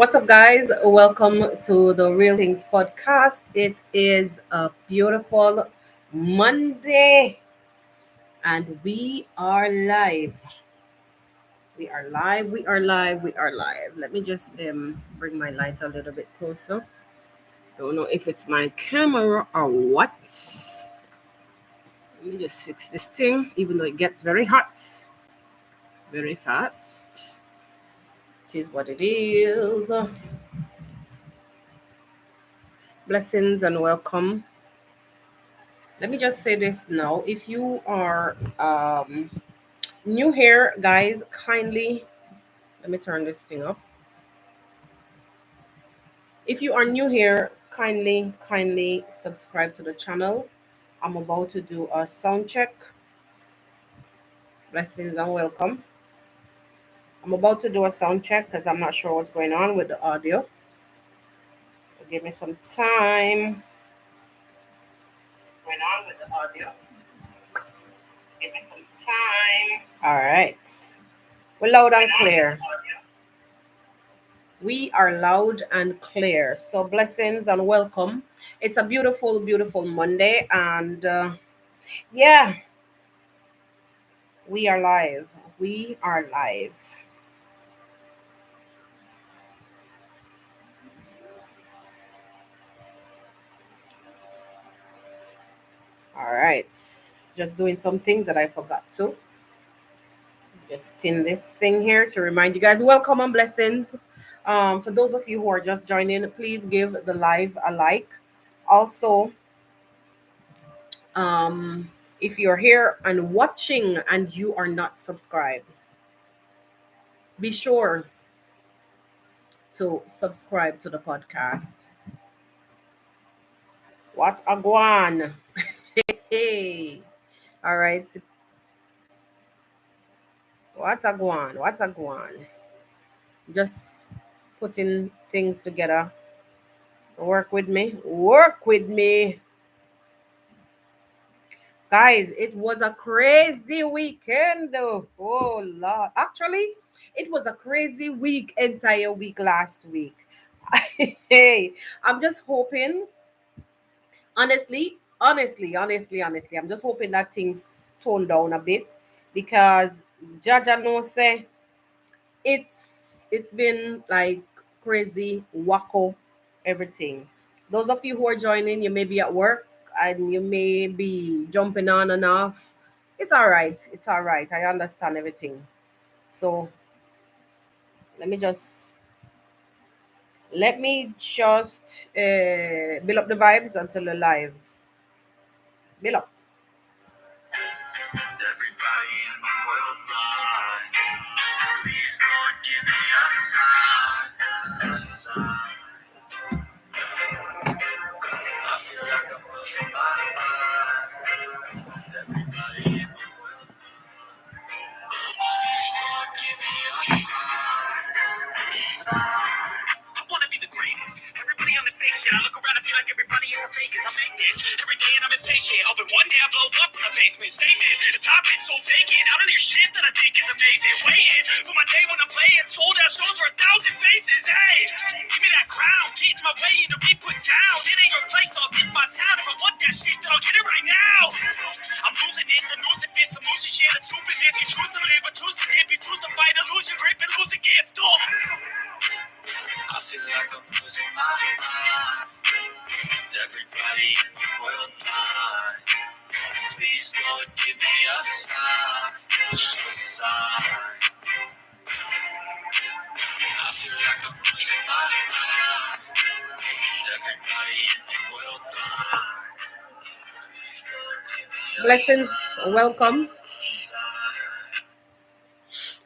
What's up, guys? Welcome to the Real Things podcast. It is a beautiful Monday, and we are live. We are live. We are live. We are live. Let me just bring my lights a little bit closer. Don't know if it's my camera or what. Let me just fix this thing, even though it gets very hot, very fast. It is what it is. Blessings and welcome. Let me just say this now. If you are new here, guys, kindly let me turn this thing up. If you are new here, kindly subscribe to the channel. I'm about to do a sound check. Blessings and welcome. I'm about to do a sound check because I'm not sure what's going on with the audio. So give me some time. Going on with the audio. Give me some time. All right. We're loud and clear. We are loud and clear. So, blessings and welcome. It's a beautiful Monday. And yeah, we are live. We are live. All right. Just doing some things that I forgot to. Just pin this thing here to remind you guys. Welcome and blessings. For those of you who are just joining, please give the live a like. Also, if you're here and watching and you are not subscribed, be sure to subscribe to the podcast. What a guan. Hey. All right. What a guan. What a guan. Just putting things together. So work with me. Work with me. Guys, it was a crazy weekend. Oh Lord. Actually, it was a crazy week, entire week last week. Hey, I'm just hoping, honestly, I'm just hoping that things tone down a bit because Jaja no say it's been like crazy, wacko, everything. Those of you who are joining, you may be at work and you may be jumping on and off. It's all right. It's all right. I understand everything. So let me just build up the vibes until the live. Build up. Is everybody in the world blind? Please, Lord, give me a sign. A sign. I feel like I'm losing my mind. Is everybody in the world blind? Please, Lord, give me a sign. A sign. I wanna be the greatest. Everybody on the fake shit. I look around and feel like everybody is the fakest. I make this every day and I'm impatient. Hoping one day I blow up from the basement. Statement. The top is so vacant. I don't hear shit that I think is amazing. Waiting for my day when I play it. Sold out shows for 1,000 faces. Hey, give me that crown. Get in my way and to be put down. It ain't your place, dog. This my town. If I want that shit, then I'll get it right now. I'm losing it. The news it fits. I'm losing shit. A stupid myth. You choose to live or choose to dip. You choose to fight or lose your grip and lose a gift. Oh. I feel like I'm losing my mind. Is everybody in the world blind? Please, Lord, give me a sign. A sign. I feel like I'm losing my mind. Is everybody in the world blind? Please, Lord, give me a blessings, welcome.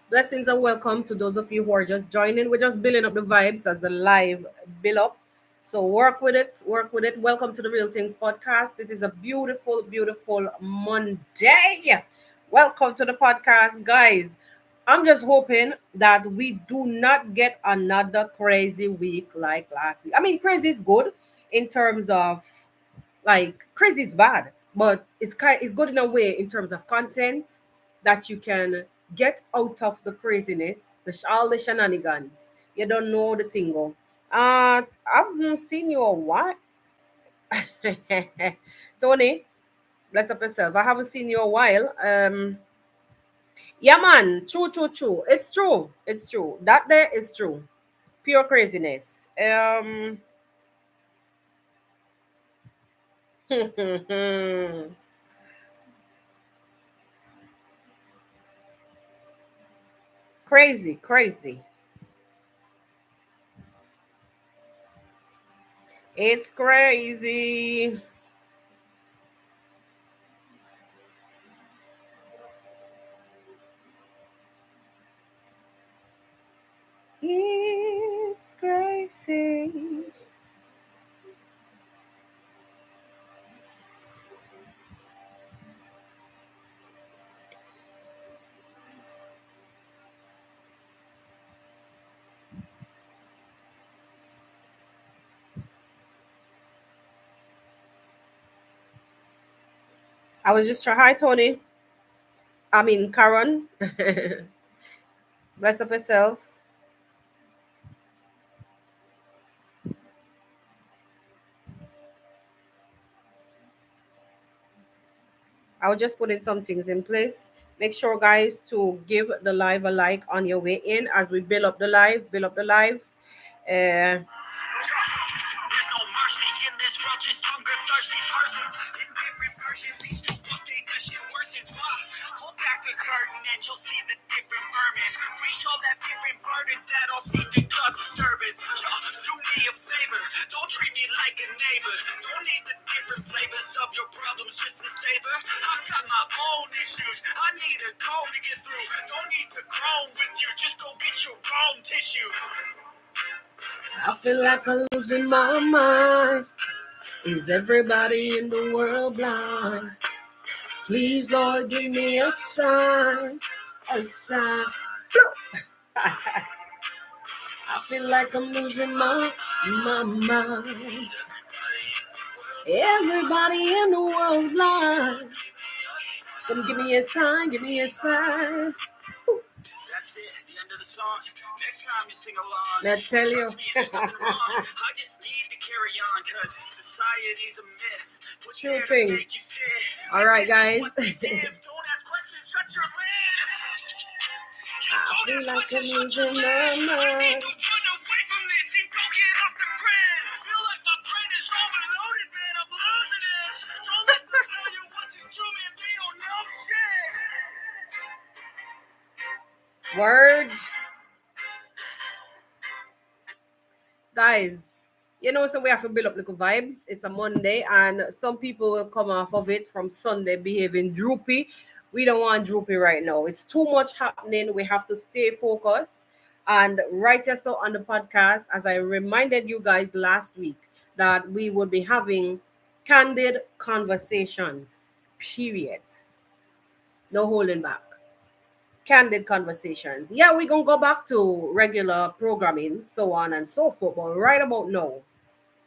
Blessings and welcome to those of you who are just joining. We're just building up the vibes as the live build up. So work with it, work with it. Welcome to the Real Things podcast. It is a beautiful Monday. Welcome to the podcast, guys. I'm just hoping that we do not get another crazy week like last week. I mean, crazy is good in terms of like crazy is bad, but it's good in a way in terms of content that you can get out of the craziness, all the shenanigans, You don't know the thing go. I haven't seen you a while. Tony, bless up yourself. I haven't seen you a while. Yeah, man. True, true, true. It's true. It's true. That there is true. Pure craziness. Crazy, crazy. It's crazy. It's crazy. I was just trying. Hi, Tony. I mean, Karen. Bless up yourself. I was just putting some things in place. Make sure, guys, to give the live a like on your way in as we build up the live. Build up the live. Uh, There's no mercy in this world, just hunger thirsty persons. In different versions, each new update, that shit worsens. Why? Pull back the curtain and you'll see the different vermin. Reach all that different burdens that all seem to cause disturbance. Do me a favor, don't treat me like a neighbor. Don't need the different flavors of your problems just to savor. I've got my own issues, I need a comb to get through. Don't need to groan with you, just go get your own tissue. I feel like I'm losing my mind. Is everybody in the world blind? Please, Lord, give me a sign. A sign. I feel like I'm losing my mind. Everybody in the world's blind. Come give me a sign, give me a sign. That's it, the end of the song. Next time you sing along. Let's tell you. Trust me, there's nothing wrong. I just need to carry on, cause society's a myth. What's True there to thing. make you sit? All right, guys. What they give. Don't ask questions, shut your lid. I feel like I'm losing my I need mind. to run away from this and go get off the grid. Feel like my brain is overloaded, man. I'm losing it. Don't let them tell you what to do, man. They don't know shit. Word. Guys, so we have to build up little vibes. It's a Monday, and some people will come off of it from Sunday behaving droopy. We don't want droopy right now. It's too much happening. We have to stay focused. And right just so on the podcast, as I reminded you guys last week, that we would be having candid conversations, period. No holding back. Candid conversations. Yeah, we're gonna go back to regular programming, so on and so forth. But right about now,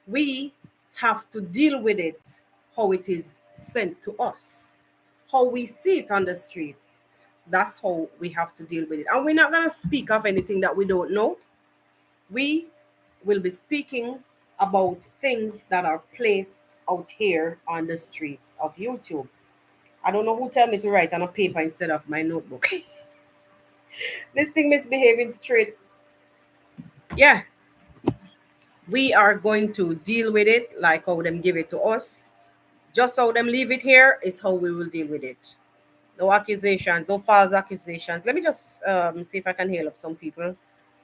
we have to deal with it how it is sent to us, how we see it on the streets. That's how we have to deal with it. And we're not gonna speak of anything that we don't know. We will be speaking about things that are placed out here on the streets of YouTube. I don't know who tell me to write on a paper instead of my notebook. This thing misbehaving straight. Yeah, we are going to deal with it like how them give it to us. Just how them leave it here is how we will deal with it. No accusations, no false accusations. Let me just see if I can heal up some people.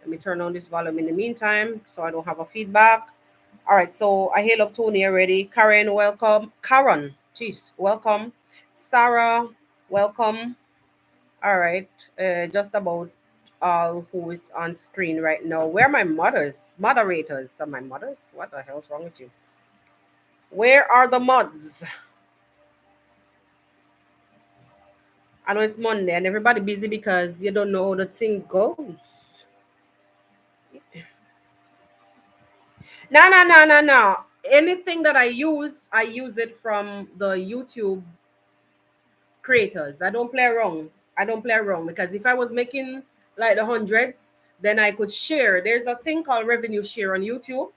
Let me turn on this volume in the meantime so I don't have a feedback. All right, so I hail up Tony already. Karen, welcome. Karen, jeez, welcome. Sarah, welcome. All right, just about all who is on screen right now. Where are my moderators? Are my mothers? What the hell's wrong with you? Where are the mods? I know it's Monday and everybody busy because you don't know how the thing goes. No, no, no, no, no. Anything that I use it from the YouTube creators. I don't play around. I don't play around because if I was making like the hundreds, then I could share. There's a thing called revenue share on YouTube.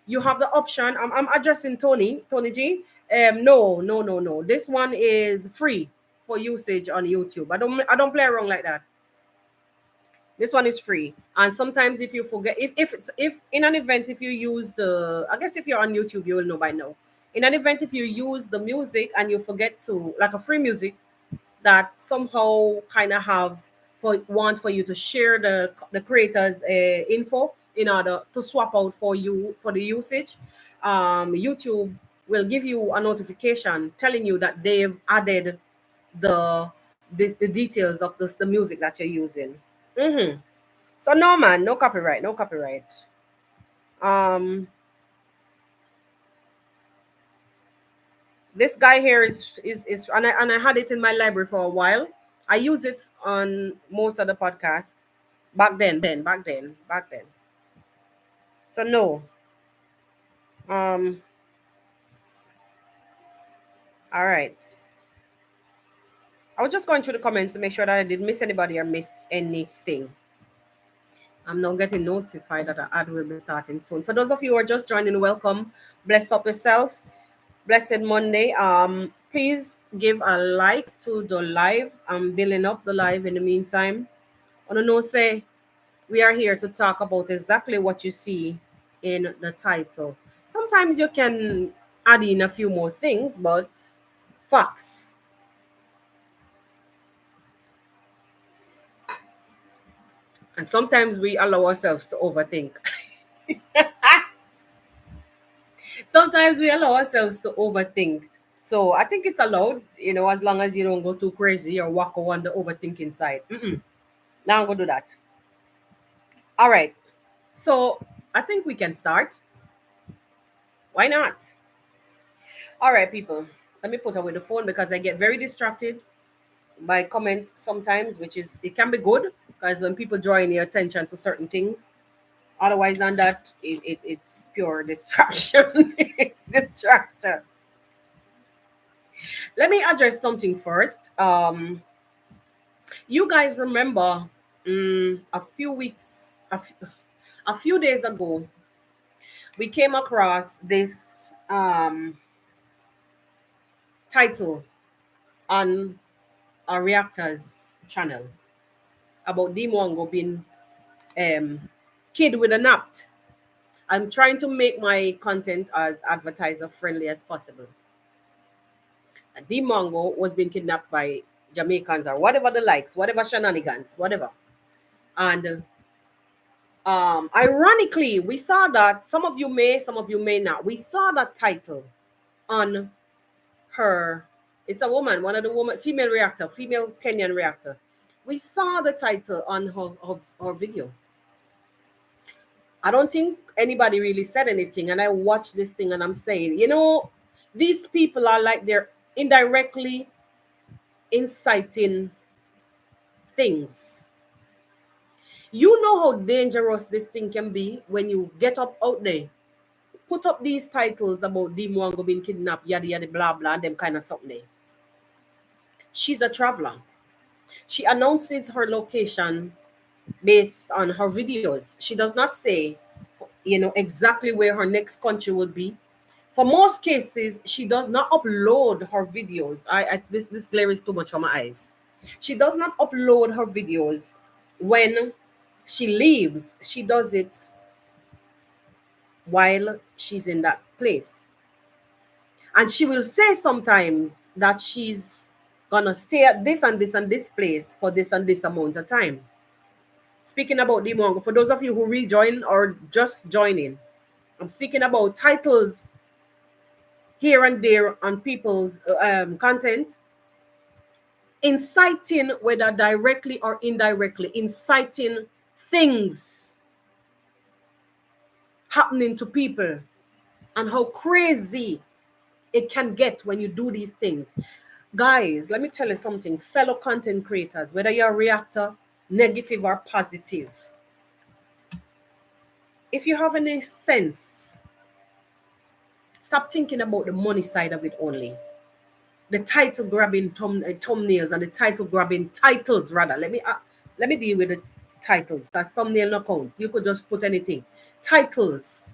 You have the option. I'm addressing Tony G. No, no, no, no. This one is free for usage on YouTube. I don't play around like that. This one is free. And sometimes if you forget, if in an event, if you use the, I guess if you're on YouTube, you will know by now. In an event, if you use the music and you forget to, like a free music that somehow kind of have for you to share the creators info in order to swap out for you for the usage, YouTube will give you a notification telling you that they've added the details of the music that you're using. Hmm. So no, man, no copyright, no copyright. Um, this guy here is and I had it in my library for a while. I use it on most of the podcasts back then. So no. Um, all right. I was just going through the comments to make sure that I didn't miss anybody or miss anything. I'm now getting notified that the ad will be starting soon. For those of you who are just joining, welcome. Bless up yourself. Blessed Monday. Please give a like to the live. I'm building up the live in the meantime. I don't know, say we are here to talk about exactly what you see in the title. Sometimes you can add in a few more things, but facts. And sometimes we allow ourselves to overthink. Sometimes we allow ourselves to overthink. So I think it's allowed, as long as you don't go too crazy or walk on the overthinking side. Now I'm going to do that. All right. So I think we can start. Why not? All right, people. Let me put away the phone because I get very distracted by comments sometimes, which is, it can be good because when people draw in your attention to certain things, otherwise than that, it's pure distraction. It's distraction. Let me address something first. You guys remember a few weeks, a few days ago, we came across this title on our reactors channel about Dimongo being kid with a napped. I'm trying to make my content as advertiser friendly as possible. Dimongo was being kidnapped by Jamaicans or whatever the likes, whatever shenanigans, whatever. And ironically, we saw that some of you may, some of you may not. We saw that title on her. It's a woman, one of the woman, female reactor, female Kenyan reactor. We saw the title on her video. I don't think anybody really said anything. And I watched this thing and I'm saying, these people are like they're indirectly inciting things. You know how dangerous this thing can be when you get up out there, put up these titles about Dimwango being kidnapped, yada yada blah blah, and them kind of something there. She's a traveler. She announces her location based on her videos. She does not say, exactly where her next country will be. For most cases, she does not upload her videos. This glare is too much for my eyes. She does not upload her videos when she leaves. She does it while she's in that place. And she will say sometimes that she's gonna stay at this and this and this place for this and this amount of time. Speaking about Dimongo, for those of you who rejoin or just joining, I'm speaking about titles here and there on people's content, inciting, whether directly or indirectly, inciting things happening to people, and how crazy it can get when you do these things. Guys, let me tell you something, fellow content creators, whether you're a reactor, negative or positive, if you have any sense, stop thinking about the money side of it only. The title grabbing thumbnails and the title grabbing titles rather. Let me deal with it. titles. That's thumbnail no count. You could just put anything. Titles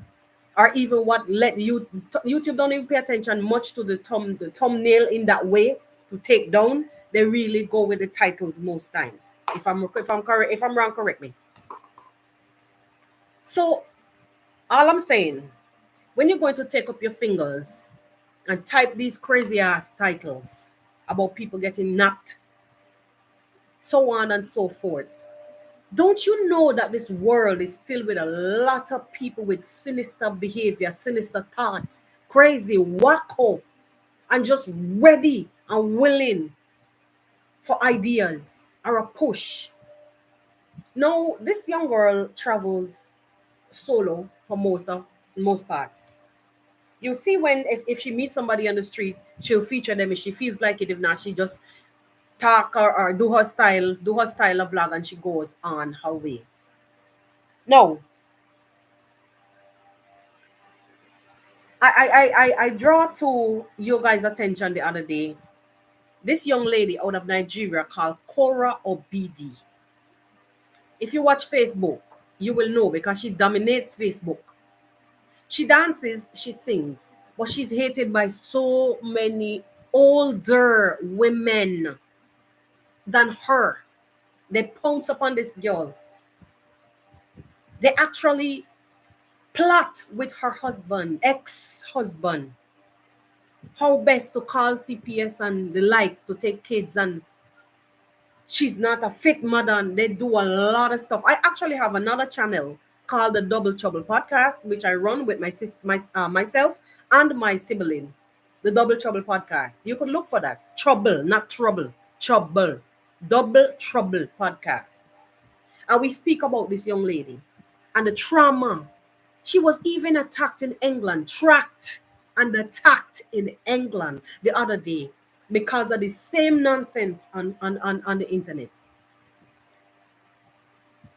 are even what let you YouTube don't even pay attention much to the thumbnail in that way to take down. They really go with the titles most times. If I'm correct, if I'm wrong, correct me. So all I'm saying, when you're going to take up your fingers and type these crazy ass titles about people getting napped, so on and so forth, don't you know that this world is filled with a lot of people with sinister behavior, sinister thoughts, crazy, wacko, and just ready and willing for ideas or a push? Now, this young girl travels solo for most parts. You'll see when if she meets somebody on the street, she'll feature them if she feels like it. If not, she just talk or do her style of vlog and she goes on her way. No, I draw to you guys' attention the other day. This young lady out of Nigeria called Cora Obidi. If you watch Facebook, you will know because she dominates Facebook. She dances, she sings, but she's hated by so many older women than her. They pounce upon this girl. They actually plot with her husband, ex-husband, how best to call CPS and the likes to take kids, and she's not a fit mother, and they do a lot of stuff. I actually have another channel called the Double Trouble Podcast, which I run with myself and my sibling. The Double Trouble Podcast. You could look for that. Trouble, not trouble. Trouble. Double Trouble Podcast. And we speak about this young lady and the trauma. She was even attacked in England, tracked and attacked in England the other day because of the same nonsense on the internet.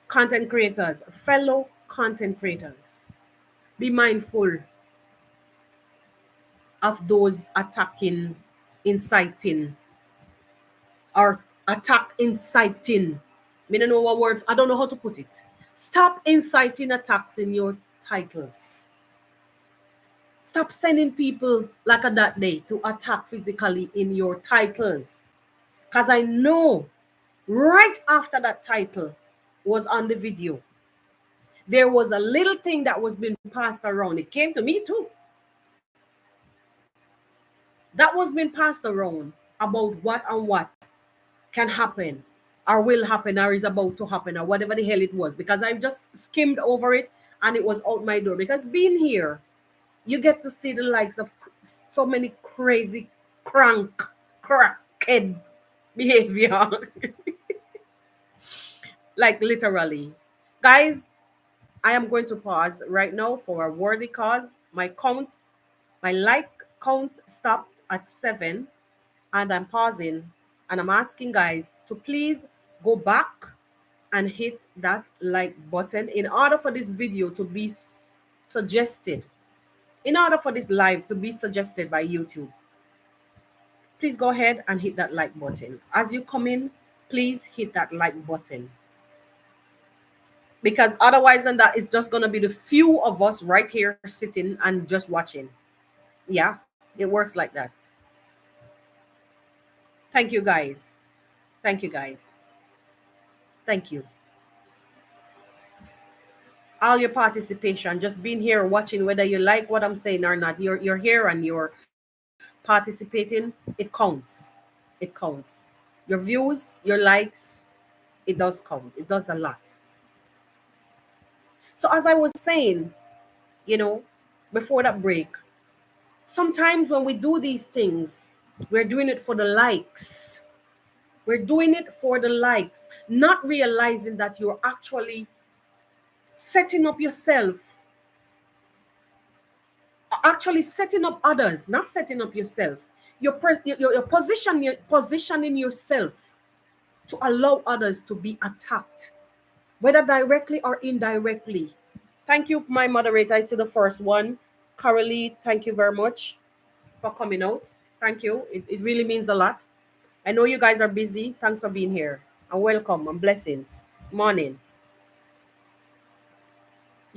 Content creators, fellow content creators, be mindful of those attacking, inciting, or attack inciting. I don't know what words, I don't know how to put it. Stop inciting attacks in your titles. Stop sending people like a that day to attack physically in your titles. Because I know right after that title was on the video, there was a little thing that was being passed around. It came to me too. That was being passed around about what and what can happen or will happen or is about to happen or whatever the hell it was, because I just skimmed over it and it was out my door. Because being here, you get to see the likes of so many crazy crackhead behavior. Like literally. Guys, I am going to pause right now for a worthy cause. My like count stopped at 7, and I'm pausing and I'm asking guys to please go back and hit that like button in order for this video to be suggested, in order for this live to be suggested by YouTube. Please go ahead and hit that like button. As you come in, please hit that like button. Because otherwise than that, it's just going to be the few of us right here sitting and just watching. Yeah, it works like that. Thank you, guys. Thank you, guys. Thank you. All your participation, just being here watching, whether you like what I'm saying or not, you're here and you're participating. It counts. It counts. Your views, your likes, it does count. It does a lot. So as I was saying, before that break, sometimes when we do these things, we're doing it for the likes. We're doing it for the likes, not realizing that you're actually setting up yourself, actually setting up others, not setting up yourself. You're positioning yourself to allow others to be attacked, whether directly or indirectly. Thank you, my moderator. I see the first one. Carolee, thank you very much for coming out. Thank you. It really means a lot. I know you guys are busy. Thanks for being here. And welcome and blessings. Morning.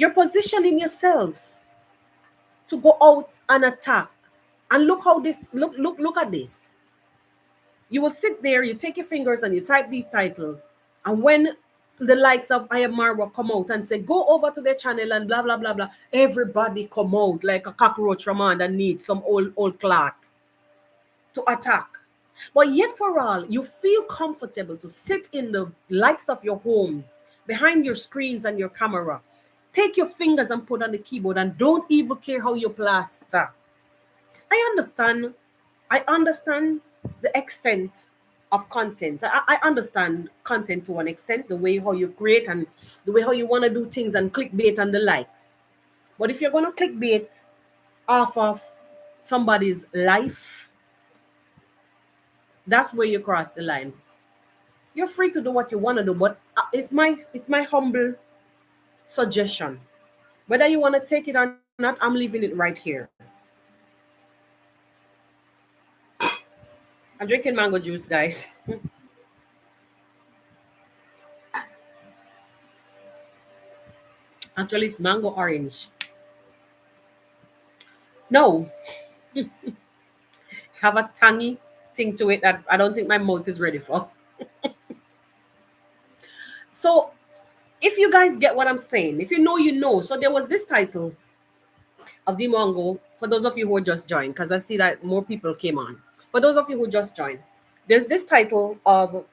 You're positioning yourselves to go out and attack. And look how this look at this. You will sit there, you take your fingers and you type these titles. And when the likes of I Am Marwa come out and say, go over to their channel and blah blah blah blah, everybody come out like a cockroach from that needs some old cloth to attack. But yet for all, you feel comfortable to sit in the likes of your homes, behind your screens and your camera. Take your fingers and put on the keyboard and don't even care how you plaster. I understand. I understand the extent of content. I understand content to an extent, the way how you create and the way how you want to do things and clickbait and the likes. But if you're gonna clickbait off of somebody's life, that's where you cross the line. You're free to do what you want to do, but it's my humble suggestion. Whether you want to take it or not, I'm leaving it right here. I'm drinking mango juice, guys. Actually, it's mango orange. No, have a tangy thing to it that I don't think my mouth is ready for. So, if you guys get what I'm saying, if you know, you know. So there was this title of the Mongo for those of you who just joined, because I see that more people came on. For those of you who just joined, there's this title of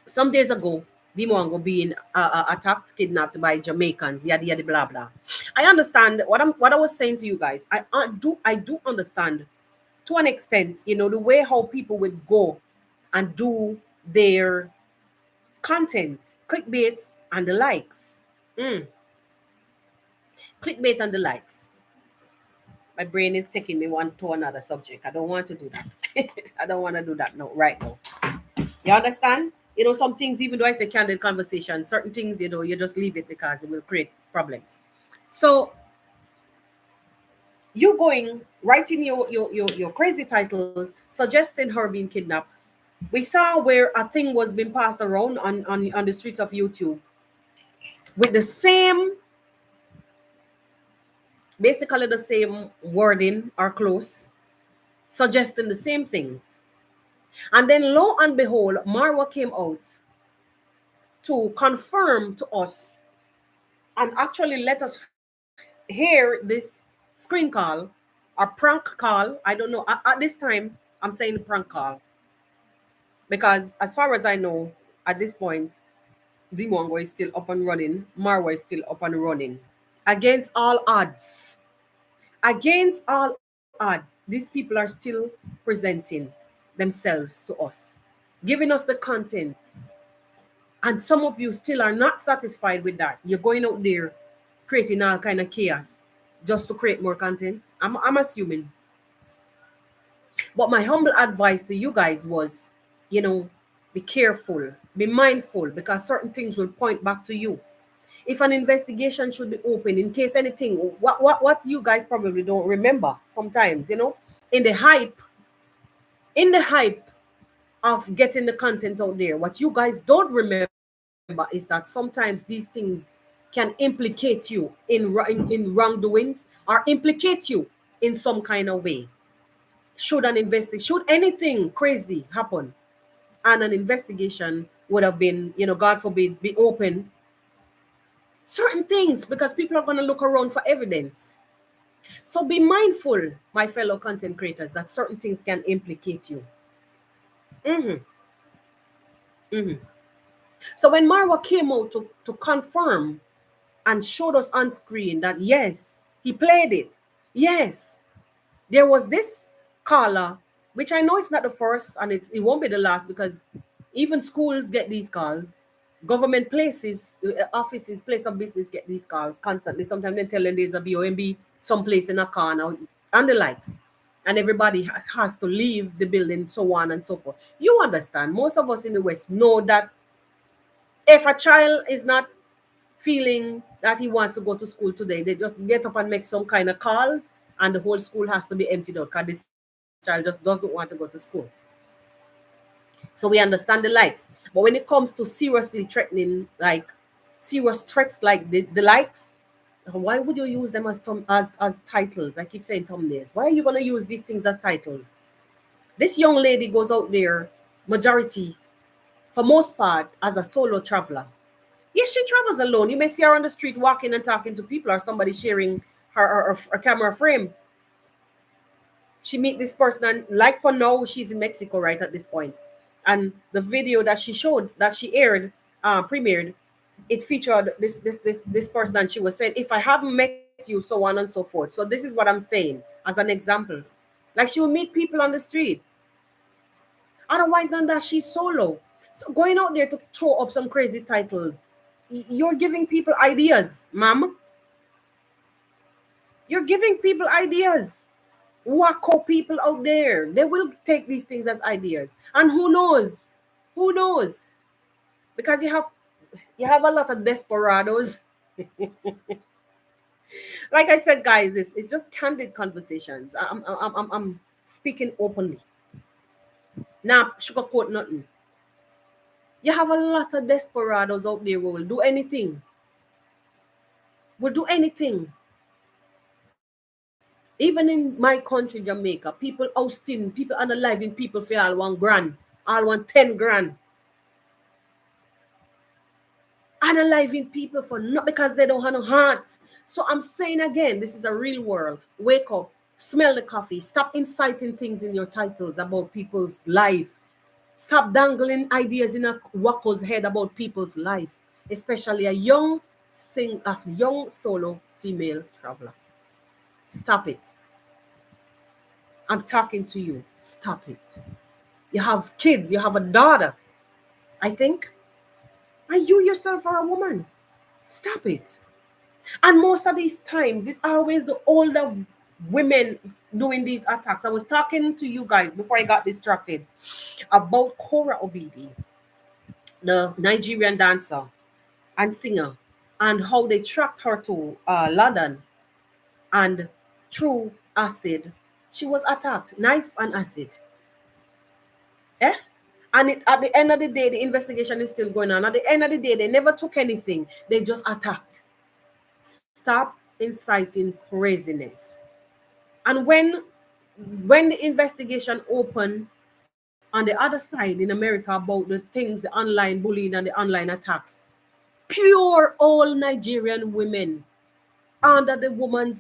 some days ago, the Mongo being attacked, kidnapped by Jamaicans, yada yada blah blah. I understand what I was saying to you guys. I do understand to an extent, the way how people would go and do their content, clickbaits and the likes. Mm, clickbait and the likes. My brain is taking me one to another subject. I don't want to do that. I don't want to do that no, right now. You understand? Some things, even though I say candid conversation, certain things, you just leave it because it will create problems. So you going writing your crazy titles, suggesting her being kidnapped. We saw where a thing was being passed around on the streets of YouTube with the same, basically the same wording or close, suggesting the same things. And then lo and behold, Marwa came out to confirm to us and actually let us hear this screen call or prank call. I don't know. At this time, I'm saying prank call because as far as I know, at this point, the Mongo is still up and running. Marwa is still up and running. Against all odds. Against all odds, these people are still presenting themselves to us, giving us the content. And some of you still are not satisfied with that. You're going out there creating all kind of chaos just to create more content. I'm assuming. But my humble advice to you guys was, be careful, be mindful, because certain things will point back to you. If an investigation should be open in case anything, what you guys probably don't remember sometimes, in the hype, in the hype of getting the content out there, what you guys don't remember is that sometimes these things can implicate you in wrongdoings or implicate you in some kind of way. Should anything crazy happen and an investigation would have been, God forbid, be open, certain things, because people are going to look around for evidence. So be mindful, my fellow content creators, that certain things can implicate you. Mhm, mhm. So when Marwa came out to confirm and showed us on screen that yes, he played it. Yes, there was this caller, which I know it's not the first and it won't be the last, because even schools get these calls. Government places, offices, place of business get these calls constantly. Sometimes they tell them there's a BOMB someplace in a car now and the likes. And everybody has to leave the building, so on and so forth. You understand, most of us in the West know that if a child is not feeling that he wants to go to school today, they just get up and make some kind of calls, and the whole school has to be emptied out because this child just doesn't want to go to school. So we understand the likes. But when it comes to seriously threatening, like serious threats like the likes, Why would you use them as titles? I keep saying thumbnails. Why are you gonna use these things as titles? This young lady goes out there, majority, for most part, as a solo traveler. Yes, she travels alone. You may see her on the street walking and talking to people, or somebody sharing her camera frame. She meet this person, and like for now, she's in Mexico right at this point. And the video that she showed, that she aired, premiered, it featured this person, and she was saying, "If I haven't met you, so on and so forth." So this is what I'm saying as an example. Like she will meet people on the street. Otherwise than that, she's solo. So going out there to throw up some crazy titles, you're giving people ideas, ma'am. You're giving people ideas. Wacko people out there, they will take these things as ideas. And who knows? Who knows? Because you have a lot of desperados. Like I said, guys, it's just candid conversations. I'm speaking openly. Nah, sugarcoat nothing. You have a lot of desperados out there who will do anything. Will do anything. Even in my country, Jamaica, people ousting, people analyzing people for all 1 grand, all 10 grand. Analyzing people for not because they don't have no heart. So I'm saying again, this is a real world. Wake up, smell the coffee, stop inciting things in your titles about people's life. Stop dangling ideas in a wacko's head about people's life, especially a young solo female traveler. Stop it. I'm talking to you. Stop it. You have kids, you have a daughter, I think, and you yourself are a woman. Stop it. And most of these times, it's always the older women doing these attacks. I was talking to you guys before I got distracted about Cora Obidi, the Nigerian dancer and singer, and how they tracked her to London, and through acid, she was attacked, knife and acid. Eh? And at the end of the day, the investigation is still going on. At the end of the day, they never took anything. They just attacked. Stop inciting craziness. And when the investigation opened on the other side in America about the things, the online bullying and the online attacks, pure all Nigerian women under the woman's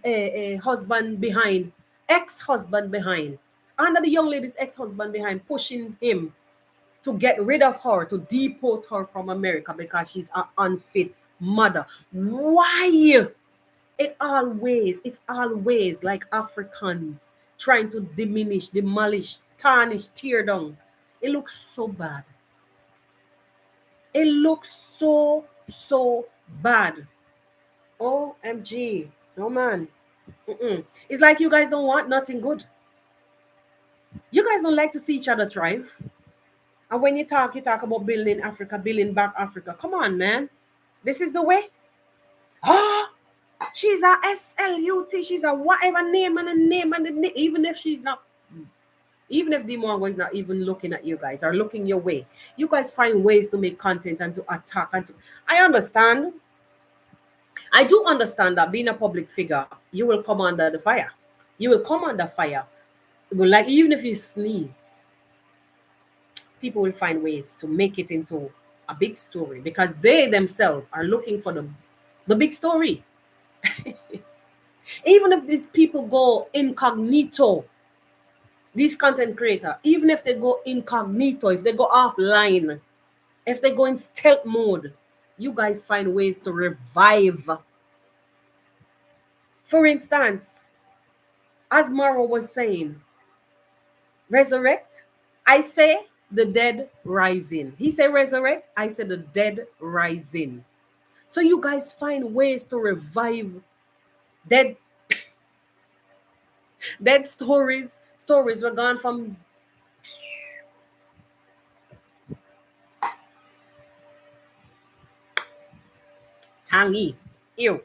husband behind, ex-husband behind, under the young lady's ex-husband behind, pushing him to get rid of her, to deport her from America because she's an unfit mother. Why? It's always like Africans trying to diminish, demolish, tarnish, tear down. It looks so bad. It looks so bad. OMG. No, man. It's like you guys don't want nothing good. You guys don't like to see each other thrive. And when you talk about building Africa, building back Africa. Come on, man. This is the way. Ah, she's a SLUT. She's a whatever name and a name and a name. Even if she's not, even if Dimongo is not even looking at you guys or looking your way, you guys find ways to make content and to attack. I understand. I do understand that being a public figure, you will come under the fire. You will come under fire. But like even if you sneeze, people will find ways to make it into a big story because they themselves are looking for the big story. Even if these people go incognito, these content creators, even if they go incognito, if they go offline, if they go in stealth mode, you guys find ways to revive. For instance, as Maro was saying, resurrect. I say the dead rising. He said resurrect. I said the dead rising. So you guys find ways to revive dead dead stories. Stories were gone from tangy. Ew.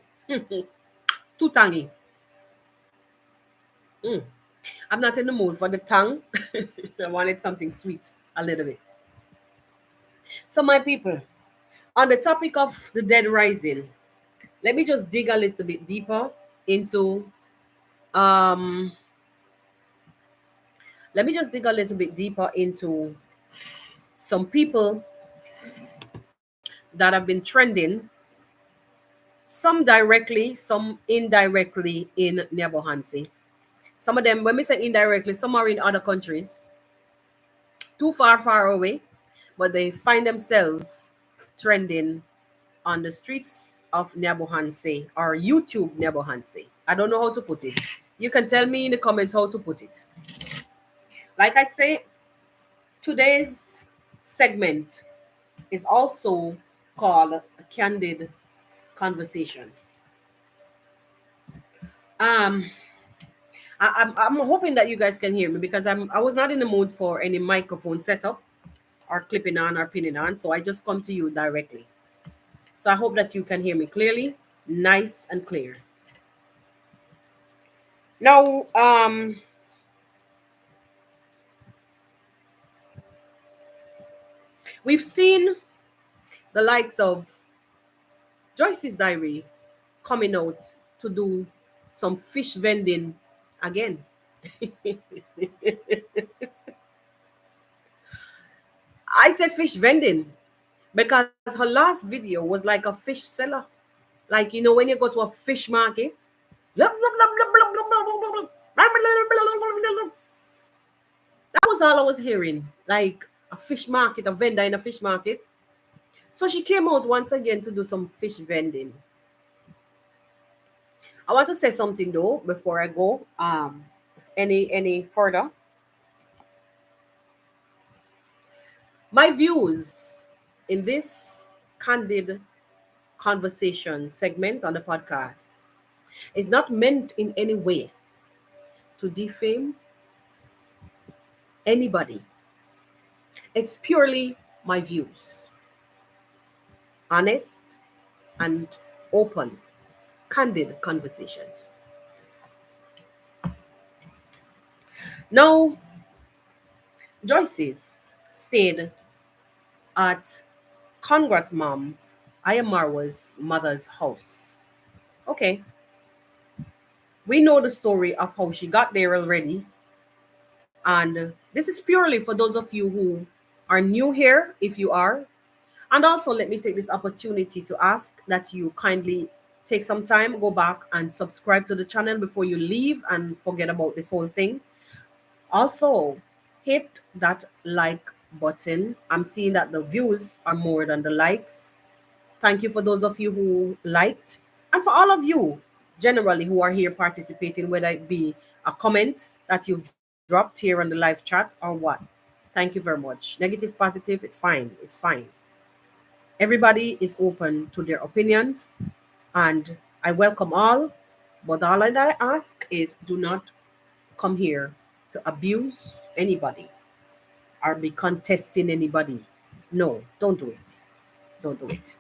Too tangy. I'm not in the mood for the tongue. I wanted something sweet, a little bit. So, my people, on the topic of the dead rising, let me just dig a little bit deeper into um let me just dig a little bit deeper into some people that have been trending, some directly, some indirectly in Nebohansi. Some of them, when we say indirectly, some are in other countries, too far away, but they find themselves trending on the streets of Nebohansi or YouTube Nebohansi. I don't know how to put it. You can tell me in the comments how to put it. Like I say, today's segment is also called a candid conversation. Um, I'm hoping that you guys can hear me because I was not in the mood for any microphone setup or clipping on or pinning on, so I just come to you directly. So I hope that you can hear me clearly, nice and clear. Now, we've seen the likes of Joyce's Diary coming out to do some fish vending again. I say fish vending because her last video was like a fish seller. Like, you know, when you go to a fish market, that was all I was hearing. Like a fish market, a vendor in a fish market. So she came out once again to do some fish vending. I want to say something though before I go any further. My views in this candid conversation segment on the podcast is not meant in any way to defame anybody. It's purely my views. Honest and open, candid conversations. Now, Joyce's stayed at Congrats mom Ayamarwa's mother's house. Okay, we know the story of how she got there already. And this is purely for those of you who are new here, if you are. And also, let me take this opportunity to ask that you kindly take some time, go back and subscribe to the channel before you leave and forget about this whole thing. Also, hit that like button. I'm seeing that the views are more than the likes. Thank you for those of you who liked, and for all of you generally who are here participating, whether it be a comment that you've dropped here on the live chat or what. Thank you very much. Negative, positive, it's fine. It's fine. Everybody is open to their opinions, and I welcome all. But all that I ask is do not come here to abuse anybody or be contesting anybody. No, don't do it. Don't do it.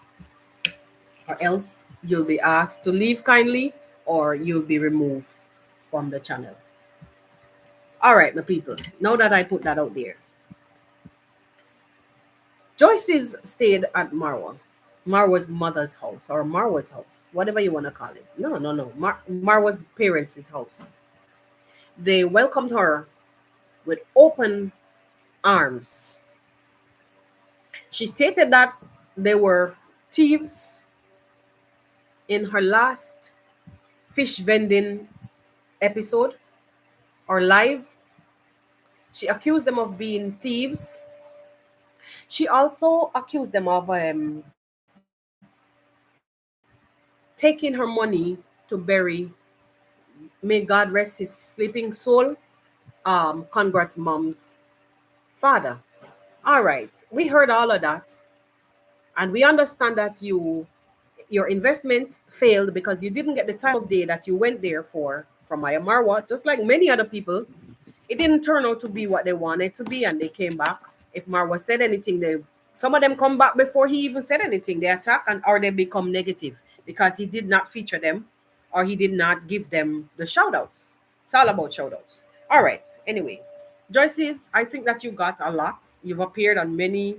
Or else you'll be asked to leave kindly or you'll be removed from the channel. All right, my people, now that I put that out there, Joyce's stayed at Marwa's mother's house or Marwa's house, whatever you want to call it. No. Marwa's parents' house. They welcomed her with open arms. She stated that they were thieves in her last fish vending episode or live. She accused them of being thieves. She also accused them of taking her money to bury, may God rest his sleeping soul, Congrats mom's father. All right, we heard all of that, and we understand that your investment failed because you didn't get the time of day that you went there for from Maya Marwa, just like many other people. It didn't turn out to be what they wanted to be, and they came back. If Marwa said anything, they some of them come back before he even said anything. They attack and or they become negative because he did not feature them or he did not give them the shout outs. It's all about shout outs. All right. Anyway, Joyce's, I think that you got a lot. You've appeared on many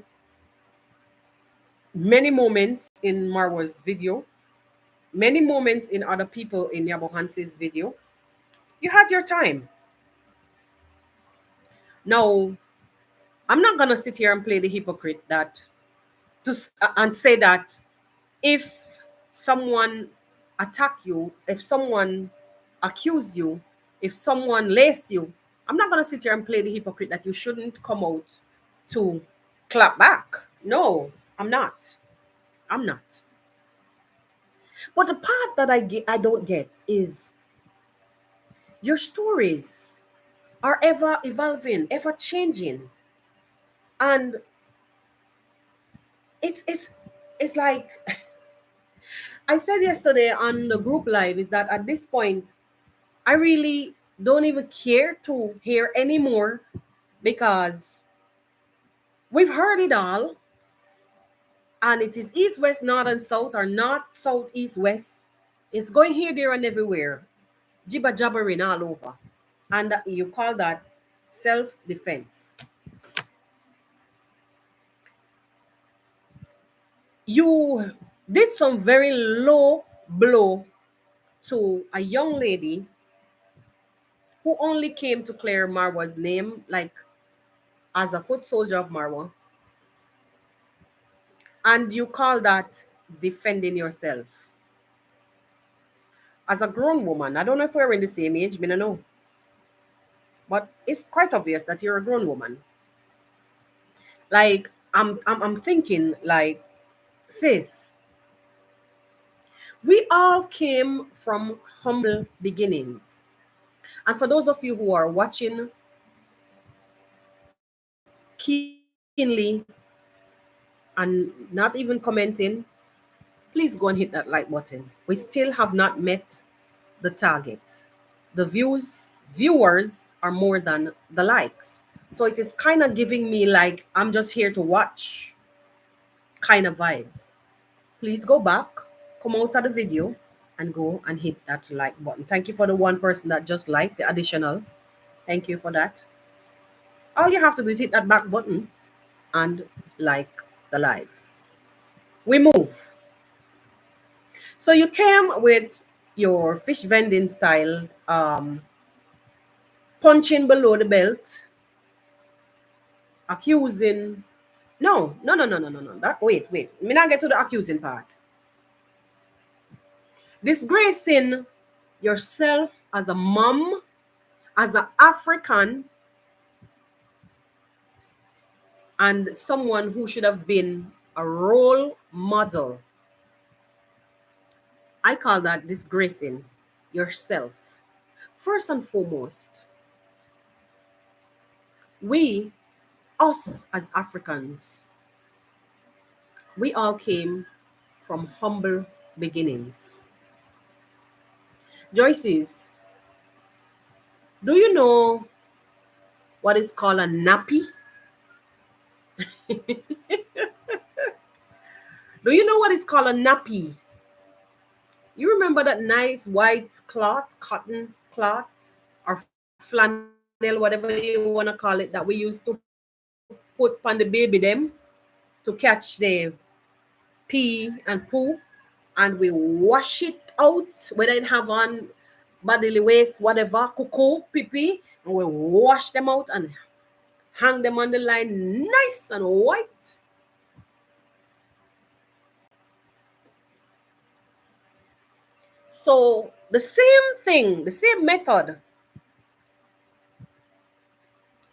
moments in Marwa's video. many moments in other people in Yabohanse's video, you had your time. Now, I'm not gonna sit here and play the hypocrite that and say that if someone attack you, if someone accuse you, if someone lace you, I'm not gonna sit here and play the hypocrite that you shouldn't come out to clap back. No, I'm not. I'm not. But the part that I don't get is your stories are ever evolving, ever changing, and it's it's like I said yesterday on the group live is that at this point I really don't even care to hear anymore because we've heard it all, and it is east, west, north, and south, or north, south, east, west. It's going here, there, and everywhere, jibber jabbering all over, and you call that self-defense. You did some very low blow to a young lady who only came to clear Marwa's name, like as a foot soldier of Marwa, and you call that defending yourself. As a grown woman, I don't know if we're in the same age, I don't know, but it's quite obvious that you're a grown woman. Like I'm thinking, like, sis, we all came from humble beginnings. And for those of you who are watching keenly and not even commenting, please go and hit that like button. We still have not met the target. The viewers are more than the likes. So it is kind of giving me like I'm just here to watch kind of vibes. Please go back, come out of the video, and go and hit that like button. Thank you for the one person that just liked the additional. Thank you for that. All you have to do is hit that back button and like the live. We move. So you came with your fish vending style, punching below the belt, accusing. No, no, no, no, no, no, no. That wait. Me not get to the accusing part. Disgracing yourself as a mom, as an African, and someone who should have been a role model. I call that disgracing yourself. First and foremost, we, us as Africans, we all came from humble beginnings. Joyces, do you know what is called a nappy? Do you know what is called a nappy? You remember that nice white cloth, cotton cloth, or flannel, whatever you want to call it, that we used to put on the baby them to catch the pee and poo, and we wash it out, whether it have on bodily waste, whatever, cuckoo, pee, and we wash them out and hang them on the line nice and white. So the same thing, the same method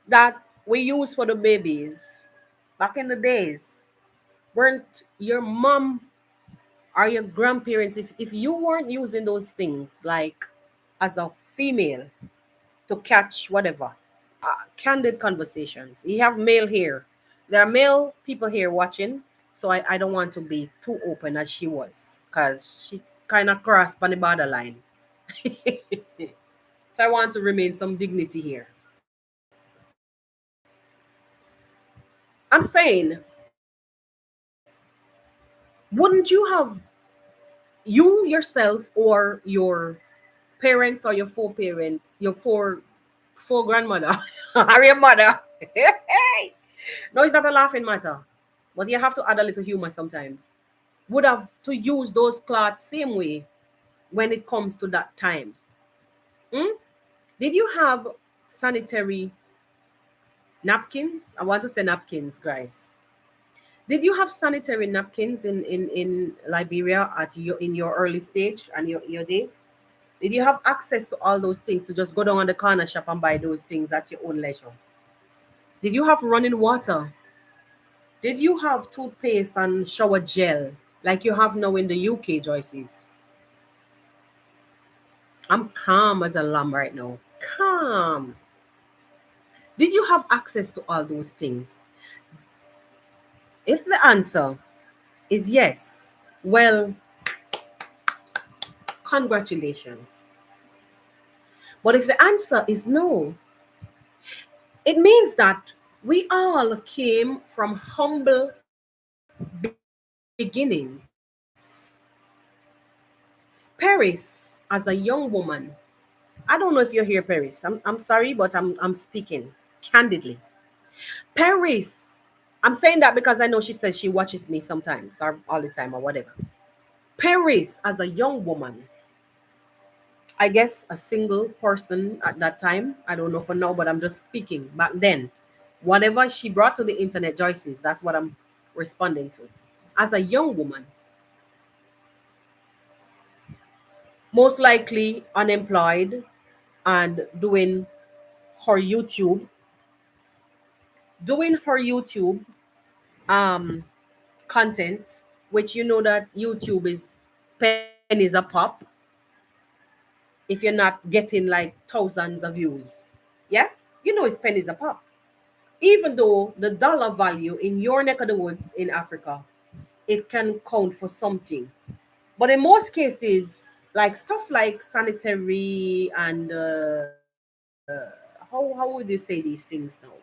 that we use for the babies back in the days, weren't your mom or your grandparents, if you weren't using those things like as a female to catch whatever, candid conversations. You have male here. There are male people here watching, so I don't want to be too open as she was because she kind of crossed on the borderline. So I want to remain some dignity here. I'm saying, wouldn't you have, you yourself or your parents or your four-parent, your four grandmother or your mother? No, it's not a laughing matter, but you have to add a little humor sometimes. Would have to use those cloths same way when it comes to that time? Hmm? Did you have sanitary napkins? I want to say napkins, guys. Did you have sanitary napkins in Liberia at your in your early stage and your days? Did you have access to all those things to just go down on the corner shop and buy those things at your own leisure? Did you have running water? Did you have toothpaste and shower gel like you have now in the UK, Joyces? I'm calm as a lamb right now. Calm. Did you have access to all those things? If the answer is yes, well, congratulations. But if the answer is no, it means that we all came from humble beginnings. Paris, as a young woman, I don't know if you're here, Paris. I'm sorry, but I'm speaking candidly. Paris, I'm saying that because I know she says she watches me sometimes or all the time or whatever. Paris, as a young woman, I guess a single person at that time. I don't know for now, but I'm just speaking back then. Whatever she brought to the internet, Joyce's, that's what I'm responding to. As a young woman, most likely unemployed and her YouTube, doing her YouTube um, content, which you know that YouTube is pennies a pop if you're not getting like thousands of views. Yeah, you know it's pennies a pop. Even though the dollar value in your neck of the woods in Africa, it can count for something. But in most cases, like stuff like sanitary and how would you say these things now?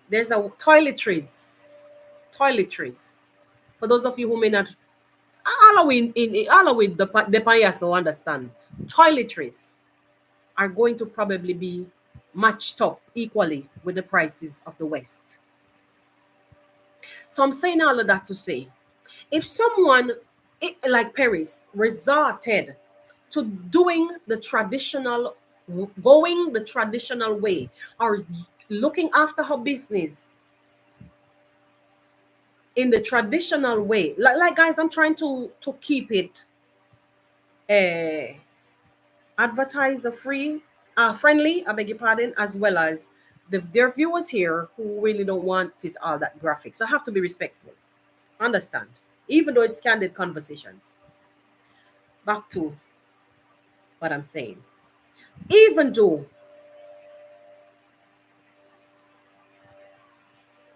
There's a toiletries. For those of you who may not, all of the payaso understand, toiletries are going to probably be matched up equally with the prices of the West. So I'm saying all of that to say, if someone like Paris resorted to doing the traditional, going the traditional way, or looking after her business in the traditional way, like guys, I'm trying to keep it uh, advertiser free, friendly, I beg your pardon, as well as their viewers here who really don't want it all that graphic. So I have to be respectful. Understand? Even though it's candid conversations. Back to what I'm saying. Even though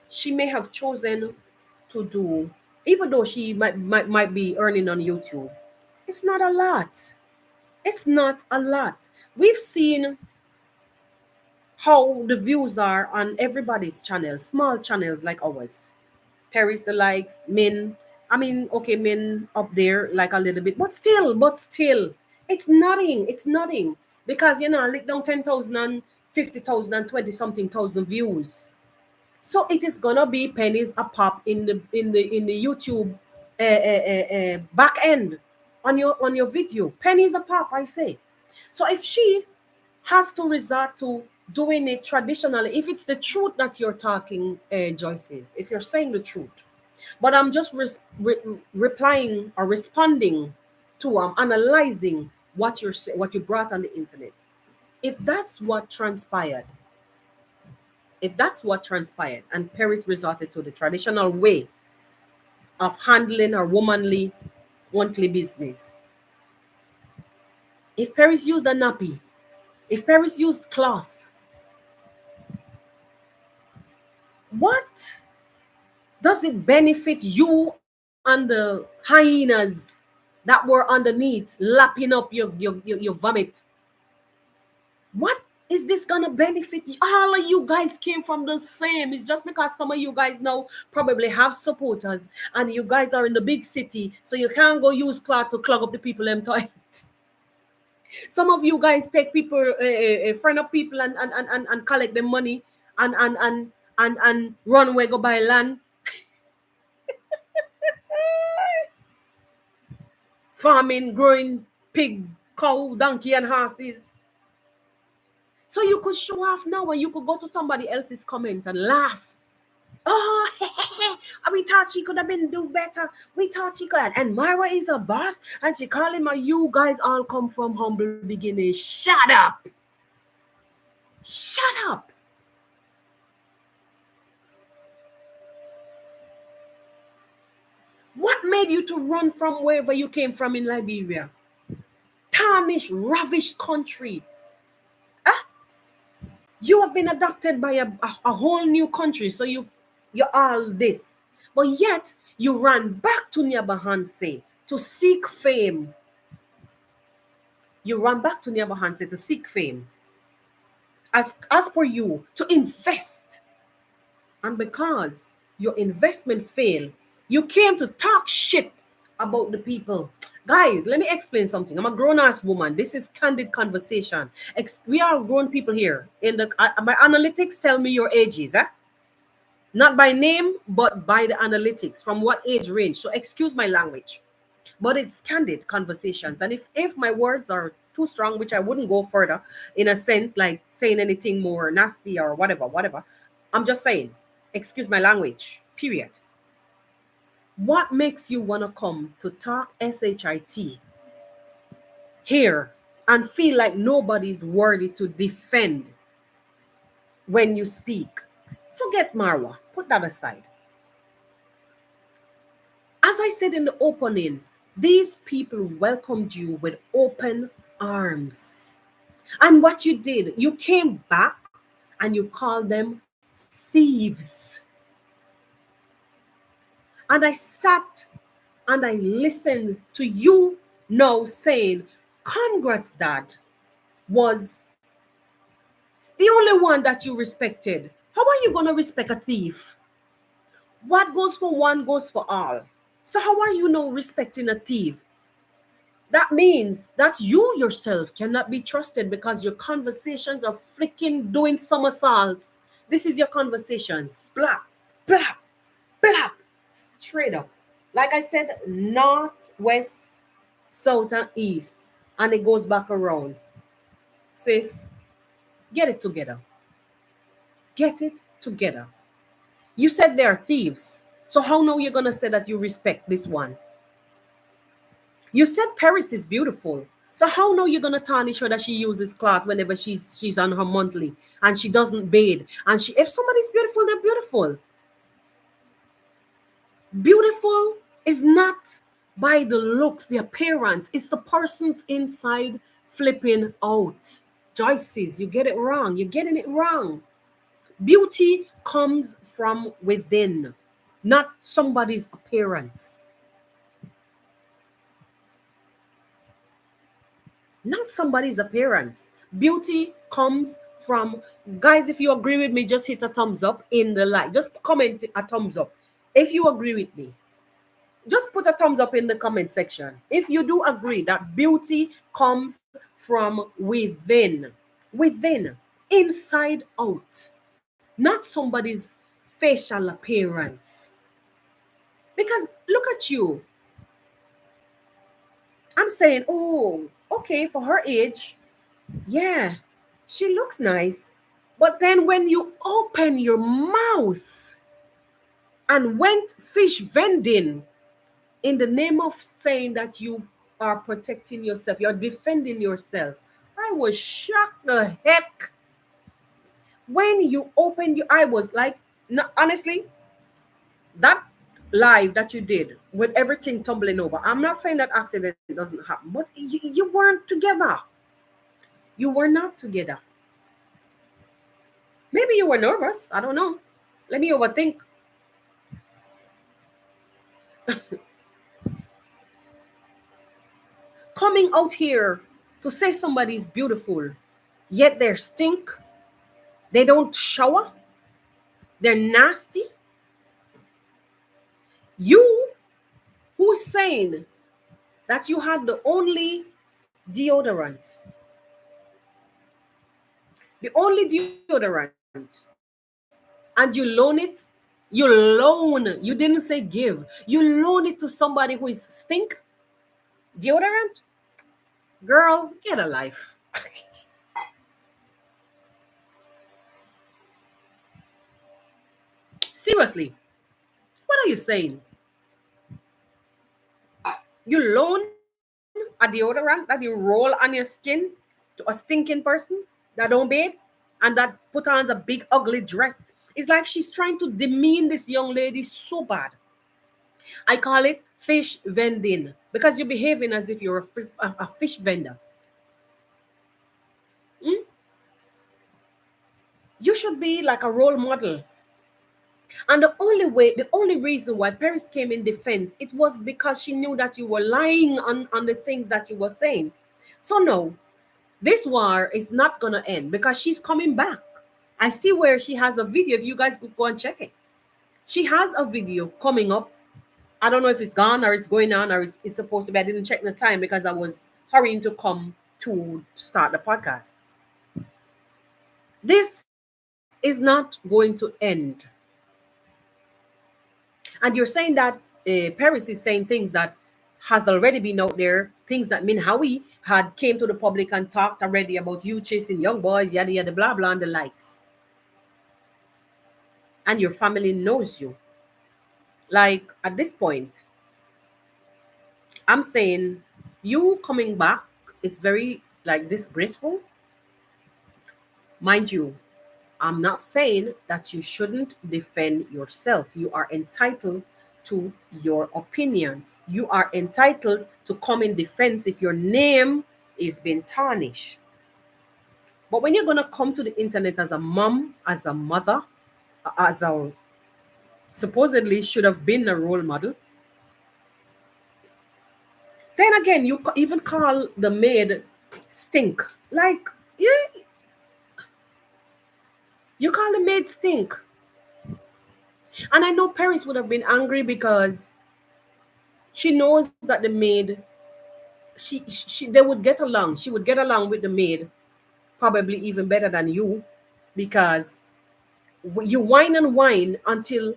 she may have chosen to do, even though she might be earning on YouTube, it's not a lot. It's not a lot. We've seen how the views are on everybody's channel, small channels like ours. Paris the likes, Min. I mean, okay, Min up there like a little bit, but still, it's nothing. It's nothing. Because like down 10,000 and 50,000 and 20 something thousand views. So it is gonna be pennies a pop in the YouTube back end on your video. Pennies a pop, I say. So if she has to resort to doing it traditionally, if it's the truth that you're talking, Joyce's, if you're saying the truth, but I'm just replying or responding to analyzing what you brought on the internet. If that's what transpired, and Paris resorted to the traditional way of handling her womanly monthly business, if Paris used a nappy, if Paris used cloth, what does it benefit you and the hyenas that were underneath lapping up your vomit? What is this gonna benefit you? All of you guys came from the same. It's just because some of you guys now probably have supporters and you guys are in the big city, so you can't go use cloth to clog up the people them toilet. Some of you guys take people, a friend of people, and collect them money and run away, go buy land farming, growing pig, cow, donkey, and horses. So you could show off now and you could go to somebody else's comment and laugh. Oh, we thought she could have been do better. We thought she could. And Myra is a boss and she calling my, you guys all come from humble beginnings. Shut up. Shut up. What made you to run from wherever you came from in Liberia? Tarnished, ravished country. Ah, you have been adopted by a whole new country, so you're all this. But yet, you ran back to Nyabahanse to seek fame. You ran back to Nyabahanse to seek fame. As per you, to invest. And because your investment failed, you came to talk shit about the people. Guys, let me explain something. I'm a grown-ass woman. This is candid conversation. We are grown people here. My analytics tell me your ages, not by name, but by the analytics, from what age range. So excuse my language. But it's candid conversations. And if my words are too strong, which I wouldn't go further in a sense like saying anything more nasty or whatever. I'm just saying, excuse my language, period. What makes you want to come to talk SHIT here and feel like nobody's worthy to defend when you speak? Forget Marwa, put that aside. As I said in the opening, these people welcomed you with open arms. And what you did, you came back and you called them thieves. And I sat and I listened to you now saying, congrats, Dad, was the only one that you respected. How are you going to respect a thief? What goes for one goes for all. So how are you now respecting a thief? That means that you yourself cannot be trusted because your conversations are freaking doing somersaults. This is your conversations. Blah, blah, blah. Straight up. Like I said, north, west, south, and east. And it goes back around. Sis, get it together. Get it together. You said they are thieves. So how now you're going to say that you respect this one? You said Paris is beautiful. So how now you're gonna tarnish her that she uses cloth whenever she's on her monthly and she doesn't bathe? And if somebody's beautiful, they're beautiful. Beautiful is not by the looks, the appearance. It's the person's inside flipping out. Joyces, you get it wrong. You're getting it wrong. Beauty comes from within, not somebody's appearance. Not somebody's appearance. Beauty comes from, guys, if you agree with me, just hit a thumbs up in the like. Just comment a thumbs up. If you agree with me, just put a thumbs up in the comment section. If you do agree that beauty comes from within, inside out, not somebody's facial appearance. Because look at you. I'm saying, oh, okay, for her age, yeah, she looks nice. But then when you open your mouth and went fish vending in the name of saying that you are protecting yourself, you're defending yourself, I was shocked the heck. When you opened your, I was like, no, honestly, that live that you did with everything tumbling over, I'm not saying that accident doesn't happen, but you weren't together. You were not together. Maybe you were nervous. I don't know. Let me overthink. Coming out here to say somebody's beautiful, yet they stink, they don't shower, they're nasty. You who's saying that you had the only deodorant, and you loan it, you didn't say give, you loan it to somebody who is stink. Deodorant? Girl, get a life. Seriously, what are you saying? You loan a deodorant that you roll on your skin to a stinking person that don't bathe and that put on a big ugly dress. It's like she's trying to demean this young lady so bad. I call it fish vending because you're behaving as if you're a fish vendor. Mm? You should be like a role model. And the only reason why Paris came in defense, it was because she knew that you were lying on the things that you were saying. So no, this war is not gonna end because she's coming back. I see where she has a video. If you guys could go and check it, she has a video coming up. I don't know if it's gone or it's going on or it's supposed to be. I didn't check the time because I was hurrying to come to start the podcast. This is not going to end. And you're saying that Paris is saying things that has already been out there, things that Min Howie had came to the public and talked already about you chasing young boys, yada yada blah blah and the likes. And your family knows you. Like at this point, I'm saying you coming back, it's very like disgraceful. Mind you, I'm not saying that you shouldn't defend yourself. You are entitled to your opinion. You are entitled to come in defense if your name is being tarnished. But when you're going to come to the internet as a mom, as a mother, as a supposedly should have been a role model, then again, you even call the maid stink. Like, yeah, you call the maid stink. And I know Paris would have been angry because she knows that the maid she they would get along. She would get along with the maid probably even better than you because you whine and whine until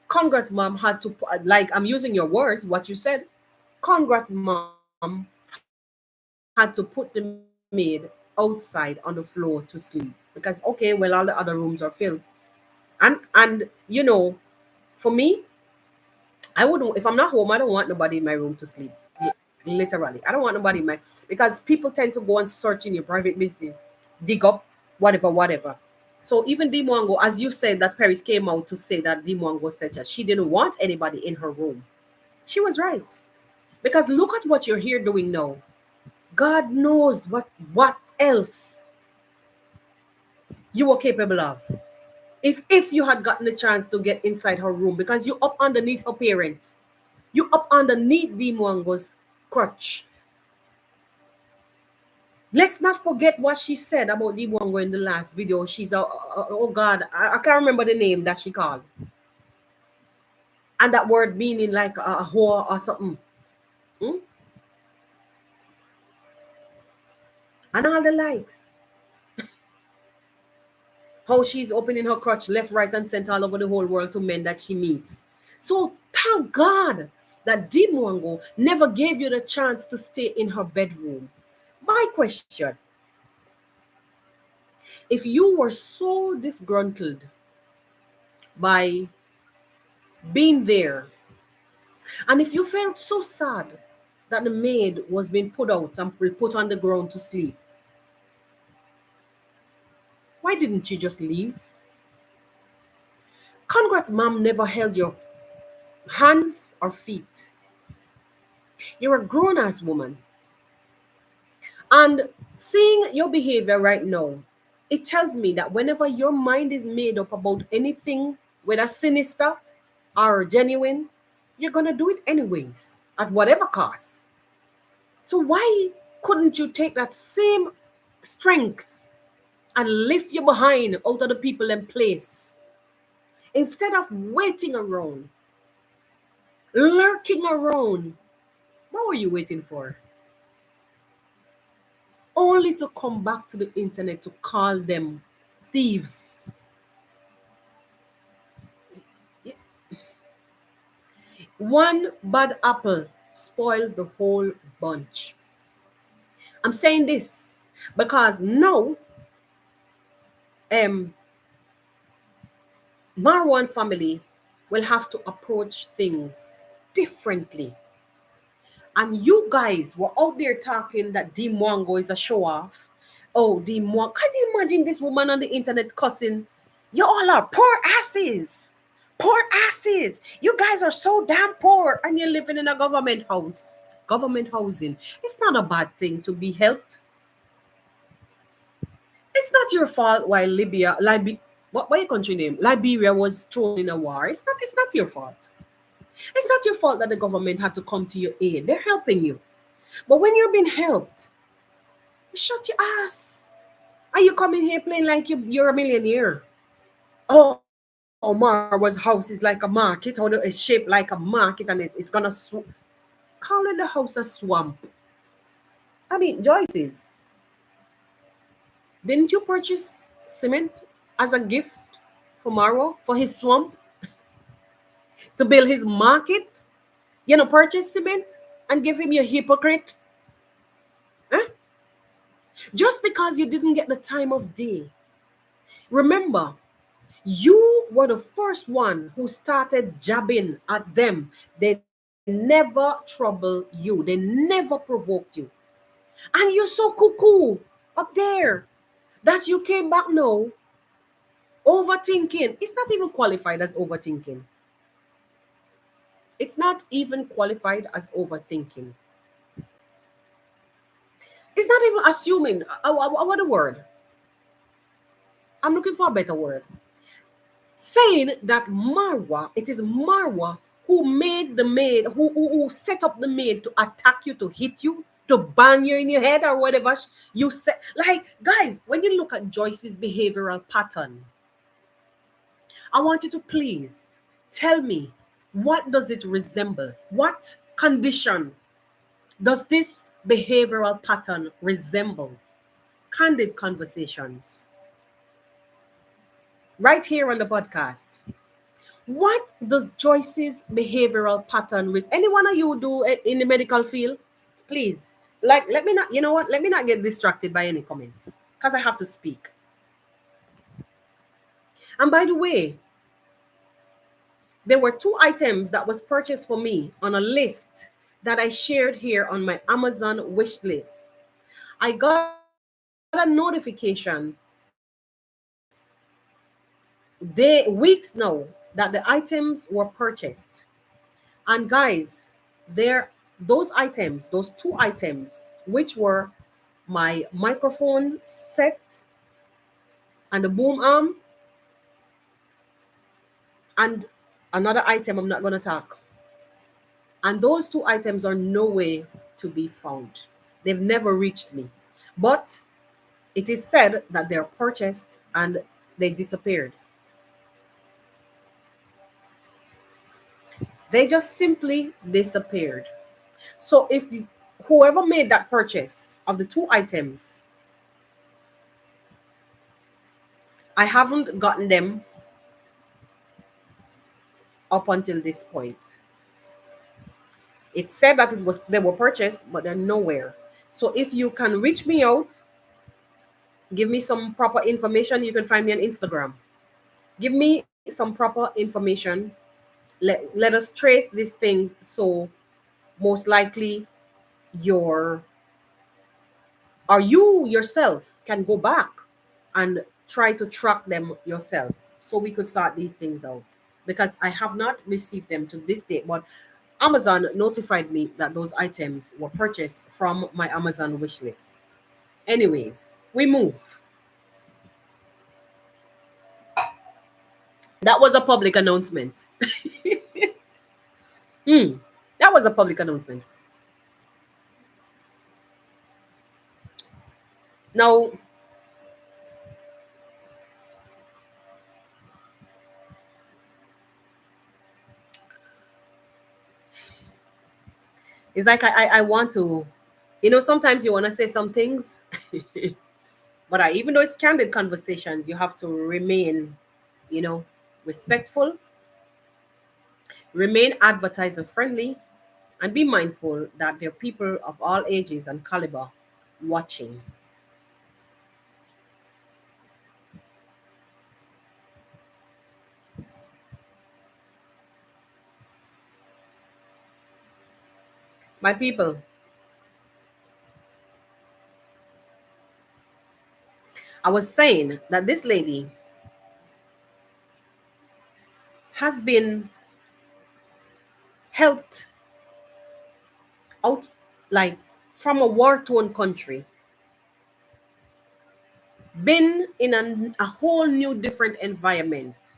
congrats mom had to like I'm using your words what you said. Congrats mom had to put the maid outside on the floor to sleep because okay, well all the other rooms are filled. And you know, for me, I wouldn't if I'm not home, I don't want nobody in my room to sleep. Literally. I don't want nobody in my because people tend to go and search in your private business, dig up whatever, whatever. So even Dimwango, as you said, that Paris came out to say that Dimwango said that she didn't want anybody in her room. She was right. Because look at what you're here doing now. God knows what else you were capable of. If you had gotten the chance to get inside her room because you up underneath her parents. You up underneath Dimwango's crutch. Let's not forget what she said about Dimwango in the last video. She's oh God, I can't remember the name that she called. And that word meaning like a whore or something. Hmm? And all the likes. How she's opening her crotch left, right, and center all over the whole world to men that she meets. So thank God that Dimwango never gave you the chance to stay in her bedroom. My question, if you were so disgruntled by being there, and if you felt so sad that the maid was being put out and put on the ground to sleep, why didn't you just leave? Congrats, mom never held your hands or feet. You're a grown ass woman. And seeing your behavior right now, it tells me that whenever your mind is made up about anything, whether sinister or genuine, you're going to do it anyways, at whatever cost. So why couldn't you take that same strength and lift your behind out of the people in place instead of waiting around, lurking around? What were you waiting for? Only to come back to the internet to call them thieves. One bad apple spoils the whole bunch. I'm saying this because now, um, Marwan family will have to approach things differently. And you guys were out there talking that D Mwango is a show off. Oh, D Mwango. Can you imagine this woman on the internet cussing? You all are poor asses. Poor asses. You guys are so damn poor and you're living in a government house. Government housing. It's not a bad thing to be helped. It's not your fault why what your country name? Liberia was thrown in a war. It's not your fault. It's not your fault that the government had to come to your aid. They're helping you. But when you're being helped, shut your ass. Are you coming here playing like you're a millionaire? Oh, Marwa's house is like a market, or it's shaped like a market, and it's gonna calling the house a swamp. I mean, Joyce's. Didn't you purchase cement as a gift for Marwa for his swamp to build his market? You know, purchase cement and give him your hypocrite. Huh? Just because you didn't get the time of day. Remember, you were the first one who started jabbing at them. They never trouble you. They never provoked you. And you're so cuckoo up there that you came back now overthinking. It's not even qualified as overthinking. It's not even qualified as overthinking. It's not even assuming. What a word. I'm looking for a better word. Saying that it is Marwa who made the maid, who set up the maid to attack you, to hit you, to bang you in your head or whatever you said. Like, guys, when you look at Joyce's behavioral pattern, I want you to please tell me, what does it resemble? What condition does this behavioral pattern resemble? Candid conversations. Right here on the podcast. What does Joyce's behavioral pattern with any one of you do in the medical field? Please, like, let me not, you know what? Let me not get distracted by any comments because I have to speak. And by the way, there were 2 items that was purchased for me on a list that I shared here on my Amazon wish list. I got a notification weeks now that the items were purchased. And guys, those 2 items, which were my microphone set and the boom arm, and another item I'm not going to talk. And those 2 items are nowhere to be found. They've never reached me. But it is said that they're purchased and they disappeared. They just simply disappeared. So if whoever made that purchase of the 2 items, I haven't gotten them up until this point. It said that they were purchased, but they're nowhere. So if you can reach me out, give me some proper information. You can find me on Instagram. Give me some proper information. Let us trace these things, so most likely your or you yourself can go back and try to track them yourself, so we could sort these things out, because I have not received them to this day. But Amazon notified me that those items were purchased from my Amazon wish list. Anyways, we move. That was a public announcement. That was a public announcement. Now, it's like I want to, sometimes you want to say some things, but even though it's candid conversations, you have to remain, you know, respectful, remain advertiser friendly, and be mindful that there are people of all ages and caliber watching. My people, I was saying that this lady has been helped out, like, from a war-torn country, been in a whole new different environment,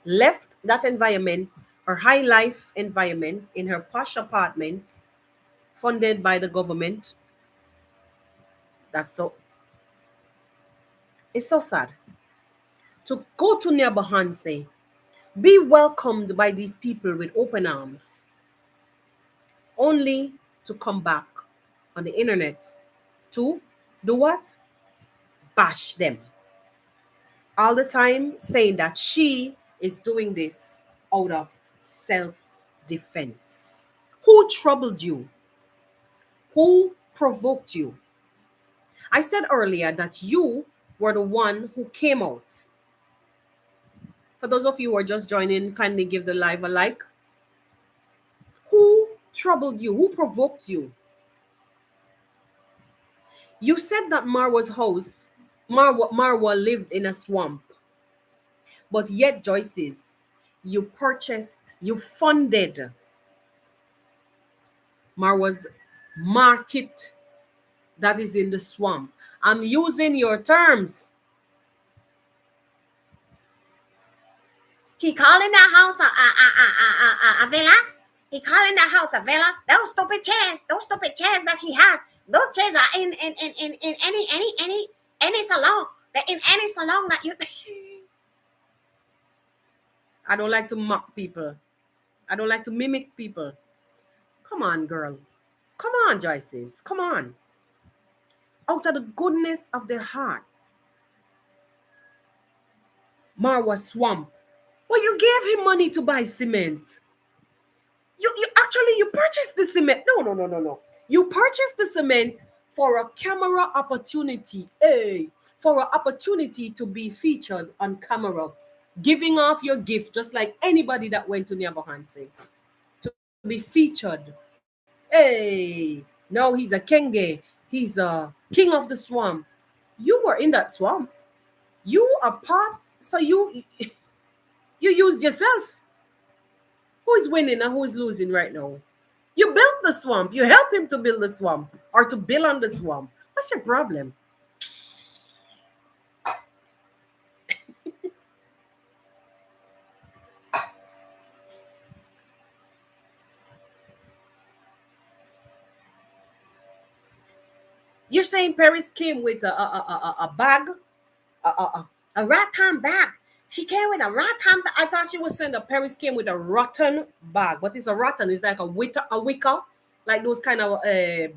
left that environment, her high life environment, in her posh apartment funded by the government. That's so, it's so sad to go to Neabahanse, be welcomed by these people with open arms, only to come back on the internet to do what? Bash them. All the time saying that she is doing this out of self defense. Who troubled you? Who provoked you? I said earlier that you were the one who came out. For those of you who are just joining, kindly give the live a like. Who troubled you? Who provoked you? You said that Marwa's house, Marwa lived in a swamp, but yet Joyce's, you purchased, you funded Marwa's market that is in the swamp. I'm using your terms. He calling that house a villa. He calling that house a villa. Those stupid chairs that he had. Those chairs are in any salon. They're in any salon that you. I don't like to mock people. I don't like to mimic people. Come on, girl. Come on, Joyce's. Come on. Out of the goodness of their hearts. Marwa swamp. Well, you gave him money to buy cement. You actually, you purchased the cement. No. You purchased the cement for a camera opportunity. Hey, for an opportunity to be featured on camera, giving off your gift, just like anybody that went to Nyabohanse, to be featured. Hey, now he's a kenge. He's a king of the swamp. You were in that swamp. You are part. So you used yourself. Who is winning and who is losing right now? You built the swamp. You helped him to build the swamp or to build on the swamp. What's your problem? You're saying Paris came with a bag, a rattan bag. She came with a rattan bag. I thought she was saying that Paris came with a rotten bag. What is a rotten? It's like a wicker, like those kind of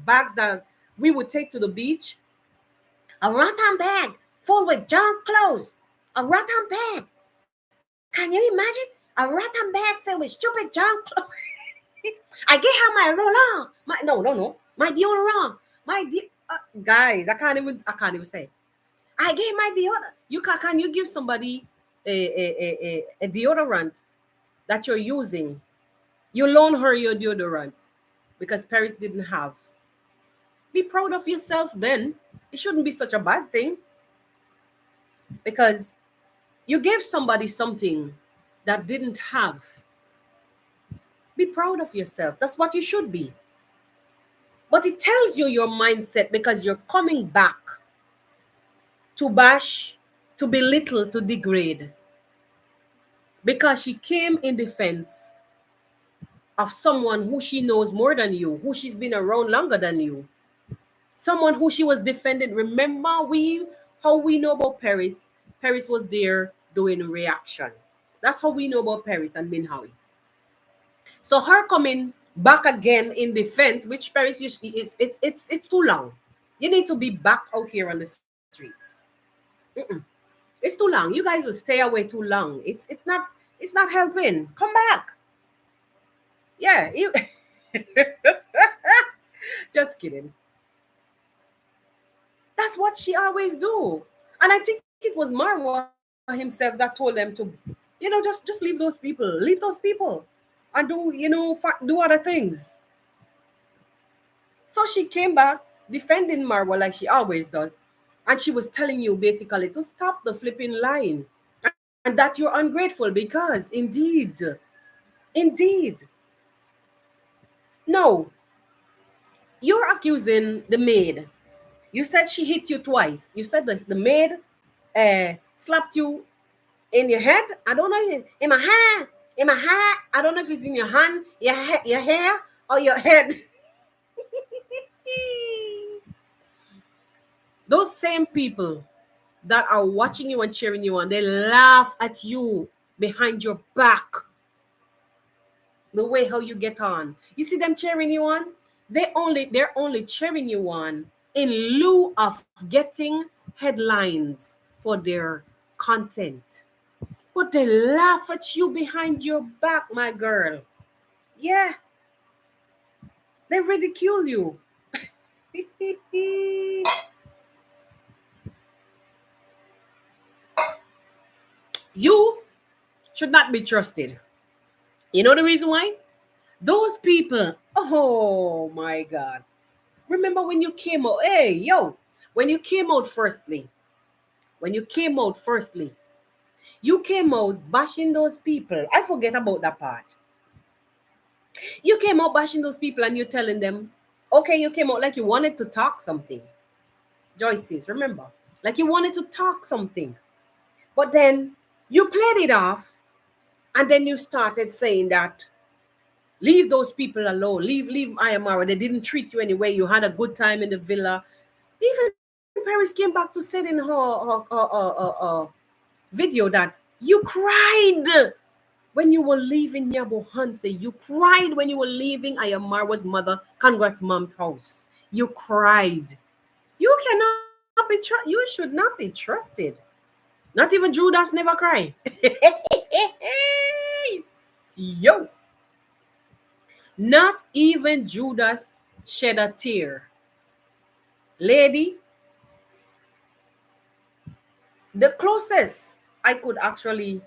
bags that we would take to the beach. A rattan bag full with junk clothes. A rattan bag. Can you imagine? A rattan bag filled with stupid junk clothes. I gave her my roll-on. No. My deodorant. Guys, I can't even say. I gave my deodorant. Can you give somebody a deodorant that you're using? You loan her your deodorant because Paris didn't have. Be proud of yourself then. It shouldn't be such a bad thing. Because you gave somebody something that didn't have. Be proud of yourself. That's what you should be. But it tells you your mindset because you're coming back to bash, to belittle, to degrade. Because she came in defense of someone who she knows more than you, who she's been around longer than you. Someone who she was defending. Remember how we know about Paris? Paris was there doing reaction. That's how we know about Paris and Minhawi. So her coming back again in defense, which Paris usually it's too long. You need to be back out here on the streets. It's too long. You guys will stay away too long. It's not helping. Come back. Yeah, just kidding. That's what she always do. And I think it was Marwa himself that told them to, just leave those people, and do, do other things. So she came back defending Marwa like she always does, and she was telling you basically to stop the flipping lying, and that you're ungrateful because indeed, no, you're accusing the maid. You said she hit you twice. You said the maid slapped you in your head. I don't know if it's in my hand. In my hand. I don't know if it's in your hand, your hair, or your head. Those same people that are watching you and cheering you on, they laugh at you behind your back. The way how you get on. You see them cheering you on? They're only cheering you on in lieu of getting headlines for their content. But they laugh at you behind your back, my girl. Yeah, they ridicule you. You should not be trusted. You know the reason why? Those people, oh my God. Remember when you came out, hey, yo, when you came out firstly, when you came out firstly, you came out bashing those people. I forget about that part. You came out bashing those people and you're telling them, okay, you came out like you wanted to talk something. Joyce says, remember, like you wanted to talk something. But then you played it off and then you started saying that leave those people alone. Leave Ayamara. They didn't treat you anyway. You had a good time in the villa. Even Paris came back to say in her video that you cried when you were leaving Yabo Hanse. You cried when you were leaving Ayamarwa's mother, Congrats Mom's house. You cried. You cannot be you should not be trusted. Not even Judas never cry. Yo. Not even Judas shed a tear. Lady, the closest I could actually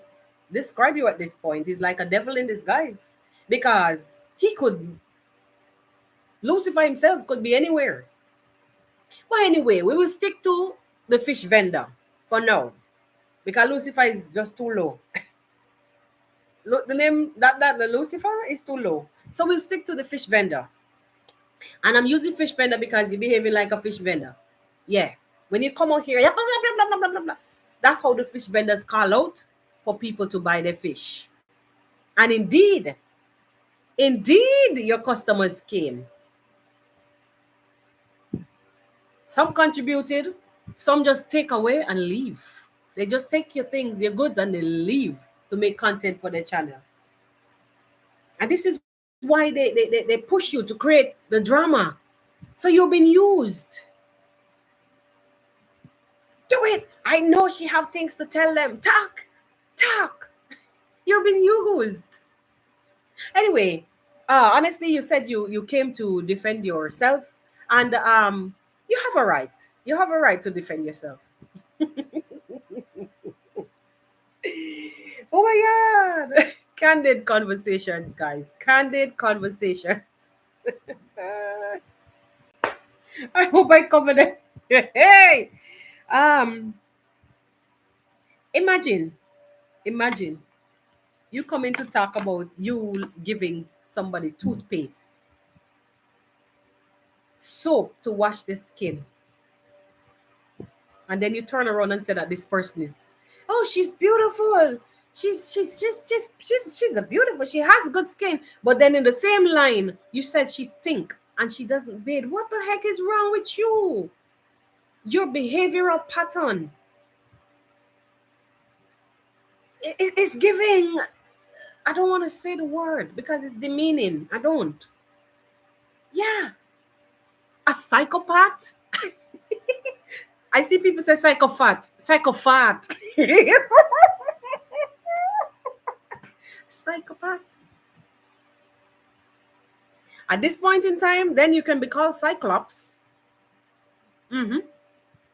describe you at this point is like a devil in disguise because he could, Lucifer himself could be anywhere. But anyway, we will stick to the fish vendor for now because Lucifer is just too low. The name that the Lucifer is too low. So we'll stick to the fish vendor. And I'm using fish vendor because you're behaving like a fish vendor. Yeah. When you come out here, blah, blah, blah, blah, blah, blah, blah. That's how the fish vendors call out for people to buy their fish. And indeed, your customers came. Some contributed, some just take away and leave. They just take your things, your goods, and they leave to make content for their channel. And this is why they push you to create the drama. So you've been used. Do it. I know she have things to tell them. Talk. You've been used. Anyway, honestly, you said you came to defend yourself, and you have a right. You have a right to defend yourself. Oh my God. Candid conversations, guys. Candid conversations. I hope I covered it. Hey. Um, imagine, imagine you coming to talk about you giving somebody toothpaste, soap to wash the skin, and then you turn around and say that this person is, oh, she's beautiful. She's a beautiful. She has good skin. But then in the same line, you said she stink and she doesn't bathe. What the heck is wrong with you? Your behavioral pattern it's giving. I don't want to say the word because it's demeaning. I don't. Yeah, a psychopath. I see people say psychopath. Psychopath. At this point in time, then you can be called Cyclops. Mm-hmm.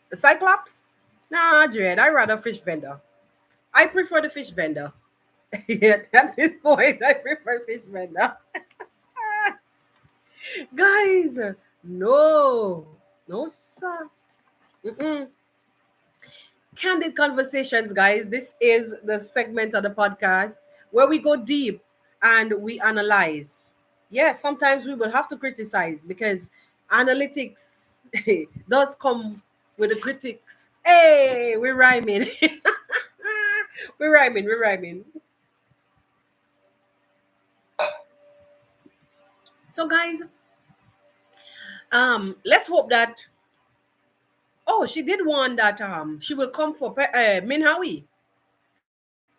The Cyclops? Nah, Dread, I rather fish vendor. I prefer the fish vendor. Yeah, at this point, I prefer fish vendor. Guys, no. No, sir. Mm-mm. Candid conversations, guys. This is the segment of the podcast where we go deep and we analyze. Yes, sometimes we will have to criticize because analytics does come with the critics. Hey, we're rhyming. We're rhyming, we're rhyming. So, guys, let's hope that. Oh, she did one that she will come for Minhawi.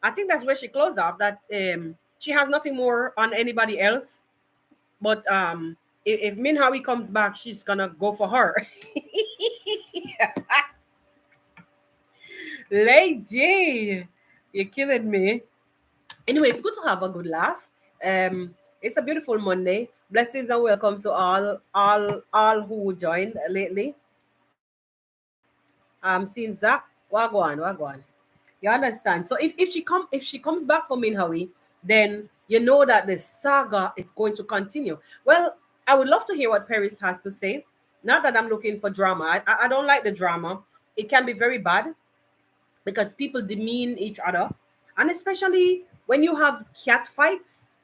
I think that's where she closed off. That she has nothing more on anybody else. But if Minhawi comes back, she's gonna go for her. Lady, you're killing me. Anyway, it's good to have a good laugh. It's a beautiful Monday. Blessings and welcome to all who joined lately. Seeing Zach, wagwan. You understand? So if she comes back for Minhawi, then you know that the saga is going to continue. Well, I would love to hear what Paris has to say. Not that I'm looking for drama. I don't like the drama. It can be very bad because people demean each other, and especially when you have cat fights.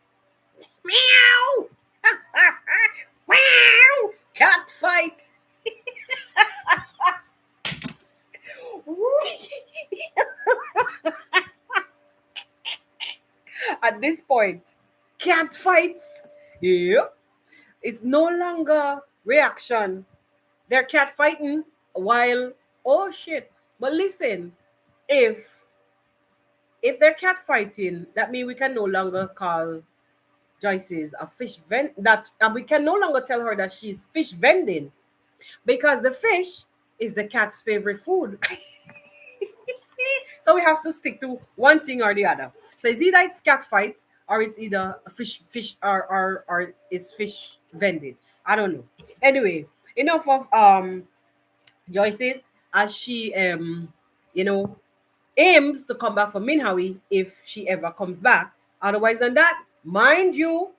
Meow. Wow. Cat fight. At this point, cat fights. Yeah. It's no longer reaction. They're cat fighting while, oh shit. But listen, if if they're cat fighting, that means we can no longer call Joyce's a fish vend that and we can no longer tell her that she's fish vending because the fish is the cat's favorite food. So we have to stick to one thing or the other. So it's either it's cat fights or it's either a fish or it's fish vending. I don't know. Anyway, enough of Joyce's as she you know aims to come back for Minhawi if she ever comes back. Otherwise than that, mind you,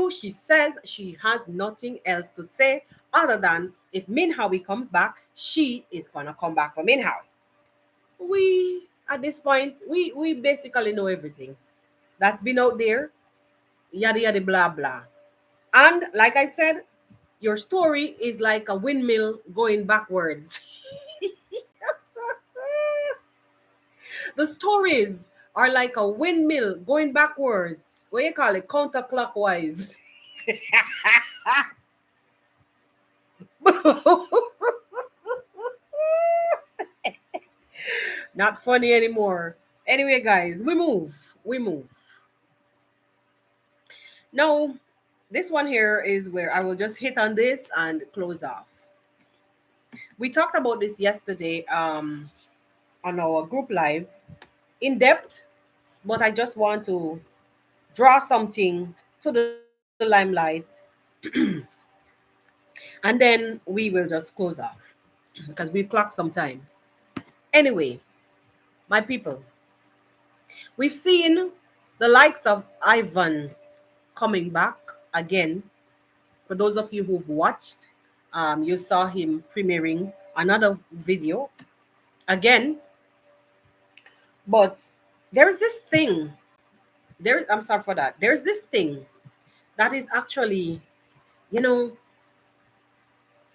she says she has nothing else to say other than if Minhawi comes back, she is gonna come back for Minhawi. We at this point we basically know everything that's been out there, yada yada blah blah. And like I said, your story is like a windmill going backwards. The stories are like a windmill going backwards. What you call it? Counterclockwise. Not funny anymore. Anyway, guys, we move. We move. Now, this one here is where I will just hit on this and close off. We talked about this yesterday on our group live in depth, but I just want to draw something to the limelight and then we will just close off because we've clocked some time. Anyway, my people, we've seen the likes of Ivan coming back again. For those of you who've watched, you saw him premiering another video again. But there's this thing. I'm sorry for that. There's this thing that is actually, you know,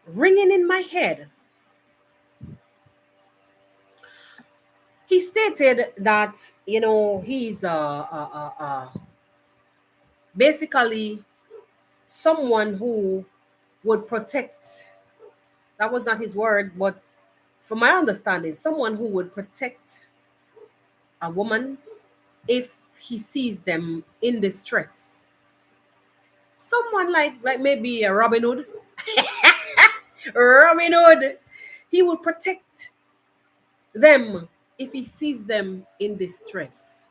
ringing in my head. He stated that he's basically someone who would protect. That was not his word, but from my understanding, someone who would protect a woman if he sees them in distress. Someone like maybe a Robin Hood. Robin Hood. He would protect them if he sees them in distress.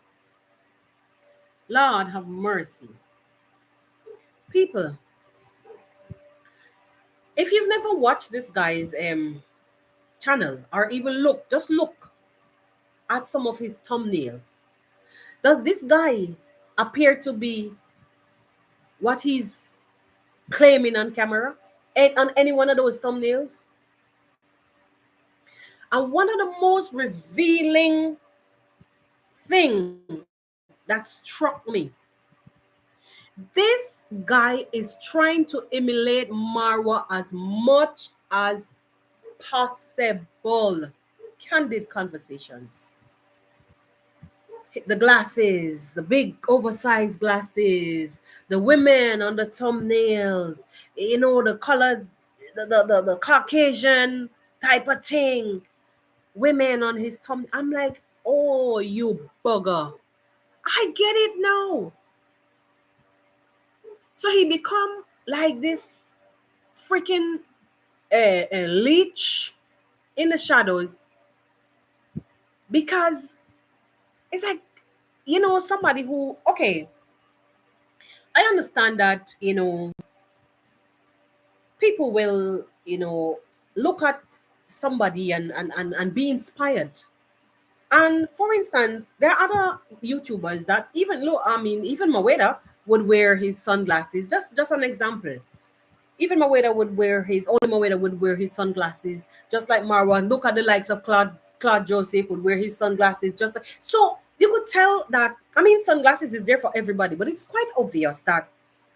Lord have mercy. People, If you've never watched this guy's channel or even just look at some of his thumbnails. Does this guy appear to be what he's claiming on camera and on any one of those thumbnails? And one of the most revealing thing that struck me, this guy is trying to emulate Marwa as much as possible. Candid conversations. The glasses, the big oversized glasses, the women on the thumbnails, the color, the Caucasian type of thing, women on his thumb. I'm like, oh, you bugger. I get it now. So he become like this freaking leech in the shadows because it's like, somebody who, okay, I understand that, people will, look at somebody and be inspired. And for instance, there are other YouTubers that even look, I mean, even Maweda would wear his sunglasses. Just an example. Even Maweda would wear his only Maweda would wear his sunglasses, just like Marwan. Look at the likes of Claude Joseph would wear his sunglasses, just like so you could tell that, I mean, sunglasses is there for everybody, but it's quite obvious that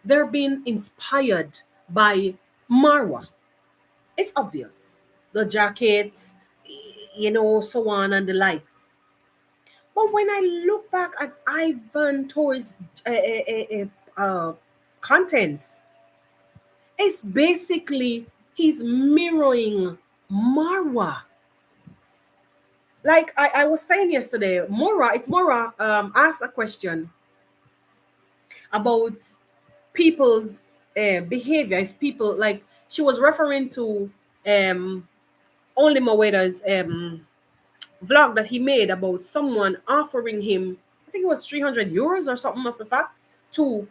they're being inspired by Marwa. It's obvious. The jackets, so on and the likes. But when I look back at Ivan Torres' contents, it's basically he's mirroring Marwa. Like I was saying yesterday, Mora asked a question about people's behavior. If people, like, she was referring to only Maweda's vlog that he made about someone offering him, I think it was 300 euros or something of the fact, to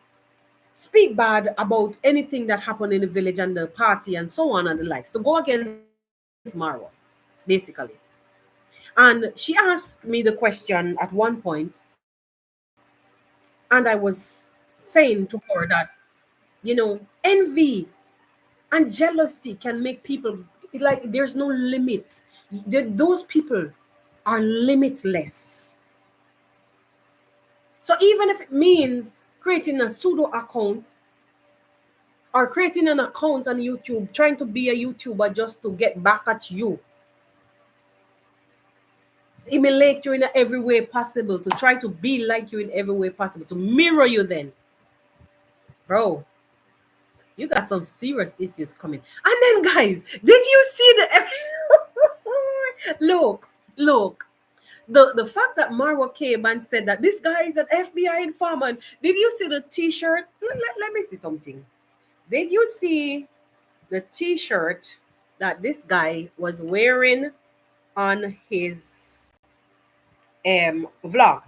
speak bad about anything that happened in the village and the party and so on and the likes, to go against Marwa, basically. And she asked me the question at one point, and I was saying to her that, envy and jealousy can make people, like, there's no limits. Those people are limitless. So even if it means creating a pseudo account or creating an account on YouTube, trying to be a YouTuber just to get back at you, emulate you in every way possible, to try to be like you in every way possible, to mirror you, then, bro, you got some serious issues coming. And then, guys, did you see the look, the fact that Marwa came and said that this guy is an FBI informant? Did you see the t-shirt? Let me see something. Did you see the t-shirt that this guy was wearing on his vlog?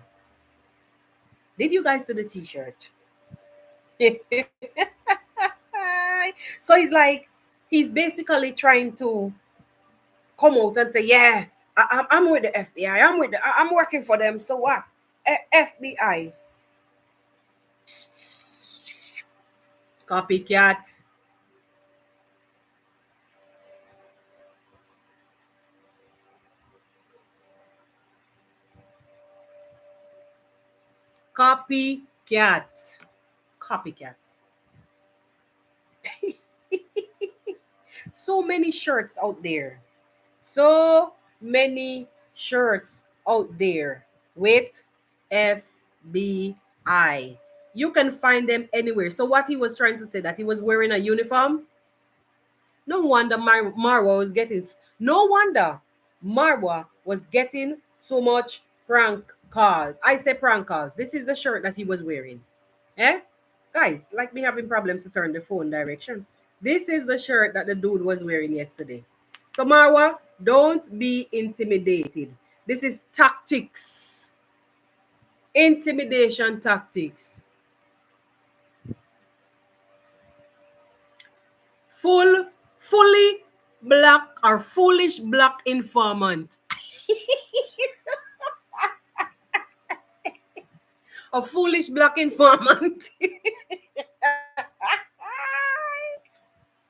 Did you guys see the t-shirt? So he's basically trying to come out and say, yeah, I'm with the FBI. I'm working for them. So what? FBI. Copycat. Copycat. Copycat. So many shirts out there. So many shirts out there with FBI. You can find them anywhere. So what he was trying to say, that he was wearing a uniform. No wonder Marwa was getting. No wonder Marwa was getting so much prank calls. I say prank calls. This is the shirt that he was wearing. Eh? Guys, like me having problems to turn the phone direction. This is the shirt that the dude was wearing yesterday. So Marwa, don't be intimidated. This is tactics. Intimidation tactics. Full fully black or foolish black informant. A foolish black informant.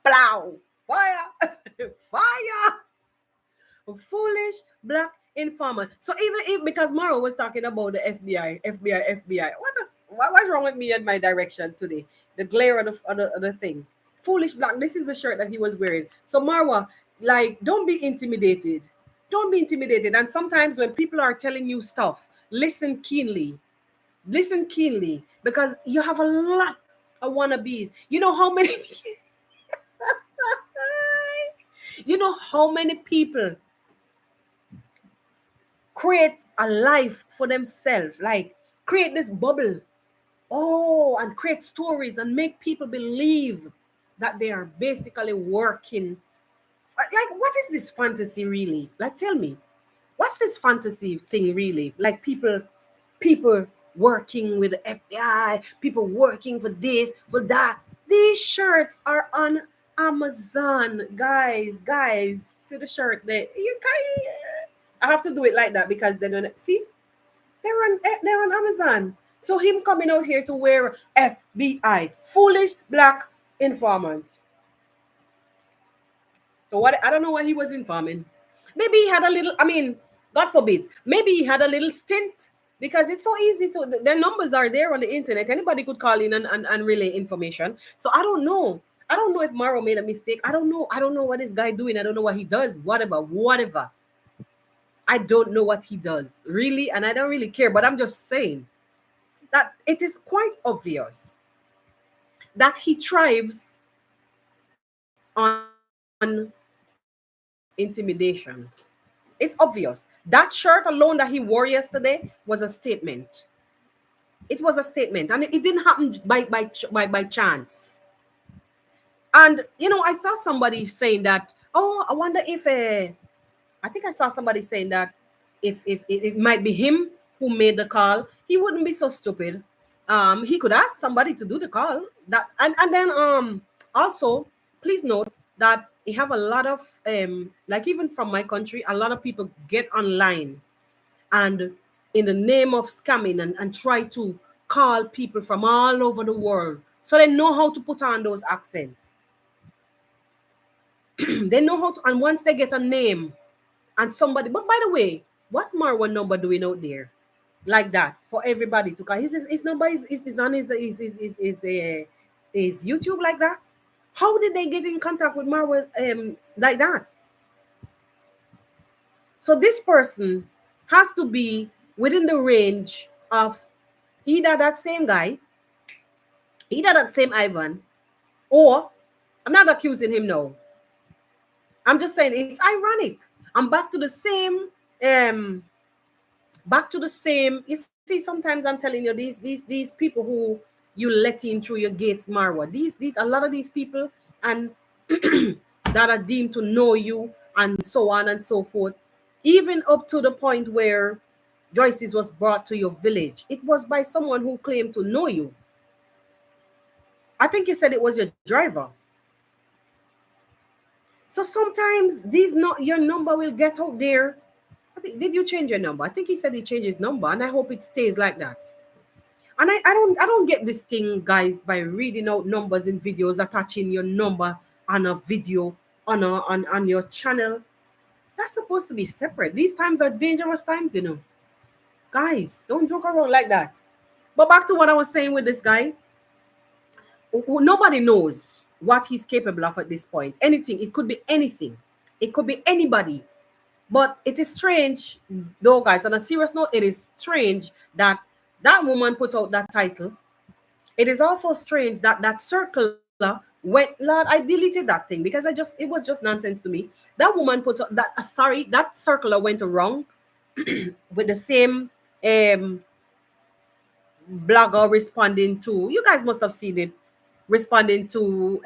Plow. Fire. Fire. A foolish black informant. So even if, because Maro was talking about the FBI, FBI, FBI. What's wrong with me and my direction today? The glare of the thing. Foolish black. This is the shirt that he was wearing. So Marwa, like, don't be intimidated. Don't be intimidated. And sometimes when people are telling you stuff, listen keenly. Listen keenly, because you have a lot of wannabes. You know how many you know how many people create a life for themselves, like create this bubble, oh, and create stories and make people believe that they are basically working. Like, what is this fantasy really? Like, tell me, what's this fantasy thing really? Like, people working with the FBI, people working for this, for that. These shirts are on Amazon, guys. See the shirt there? You can. I have to do it like that because they're gonna see. They're on Amazon. So him coming out here to wear FBI, foolish black informant. So what, I don't know what he was informing. Maybe he had a little, I mean, God forbid, maybe he had a little stint, because it's so easy to, their numbers are there on the internet. Anybody could call in and relay information. So I don't know. I don't know if Maro made a mistake. I don't know. I don't know what this guy doing. I don't know what he does. Whatever. I don't know what he does, really, and I don't really care. But I'm just saying that it is quite obvious that he thrives on intimidation. It's obvious. That shirt alone that he wore yesterday was a statement. It was a statement, and it didn't happen by chance. And I saw somebody saying that. Oh, I wonder if I think I saw somebody saying that if it might be him who made the call, he wouldn't be so stupid. He could ask somebody to do the call. That and then also, please note that we have a lot of like, even from my country, a lot of people get online and in the name of scamming and try to call people from all over the world. So they know how to put on those accents. They know how to, and once they get a name and somebody, but by the way, what's Marwan number doing out there like that for everybody to call? His number is on his YouTube like that. How did they get in contact with Marwan like that? So this person has to be within the range of either that same guy, either that same Ivan, or I'm not accusing him now. I'm just saying it's ironic. I'm back to the same you see, sometimes I'm telling you, these people who you let in through your gates, Marwa, these a lot of these people, and that are deemed to know you, and so on and so forth, even up to the point where Joyce's was brought to your village. It was by someone who claimed to know you. I think you said it was your driver. So sometimes your number will get out there. Did you change your number? I think he said he changed his number, and I hope it stays like that. And I don't get this thing, guys, by reading out numbers in videos, attaching your number on a video on your channel. That's supposed to be separate. These times are dangerous times. Guys, don't joke around like that. But back to what I was saying with this guy. Nobody knows what he's capable of at this point. Anything. It could be anything. It could be anybody. But it is strange, though, guys. On a serious note, it is strange that that woman put out that title. It is also strange that that circular went. Lord, I deleted that thing because it was just nonsense to me. That woman put out that. Sorry, that circular went wrong with the same blogger responding to. You guys must have seen it, responding to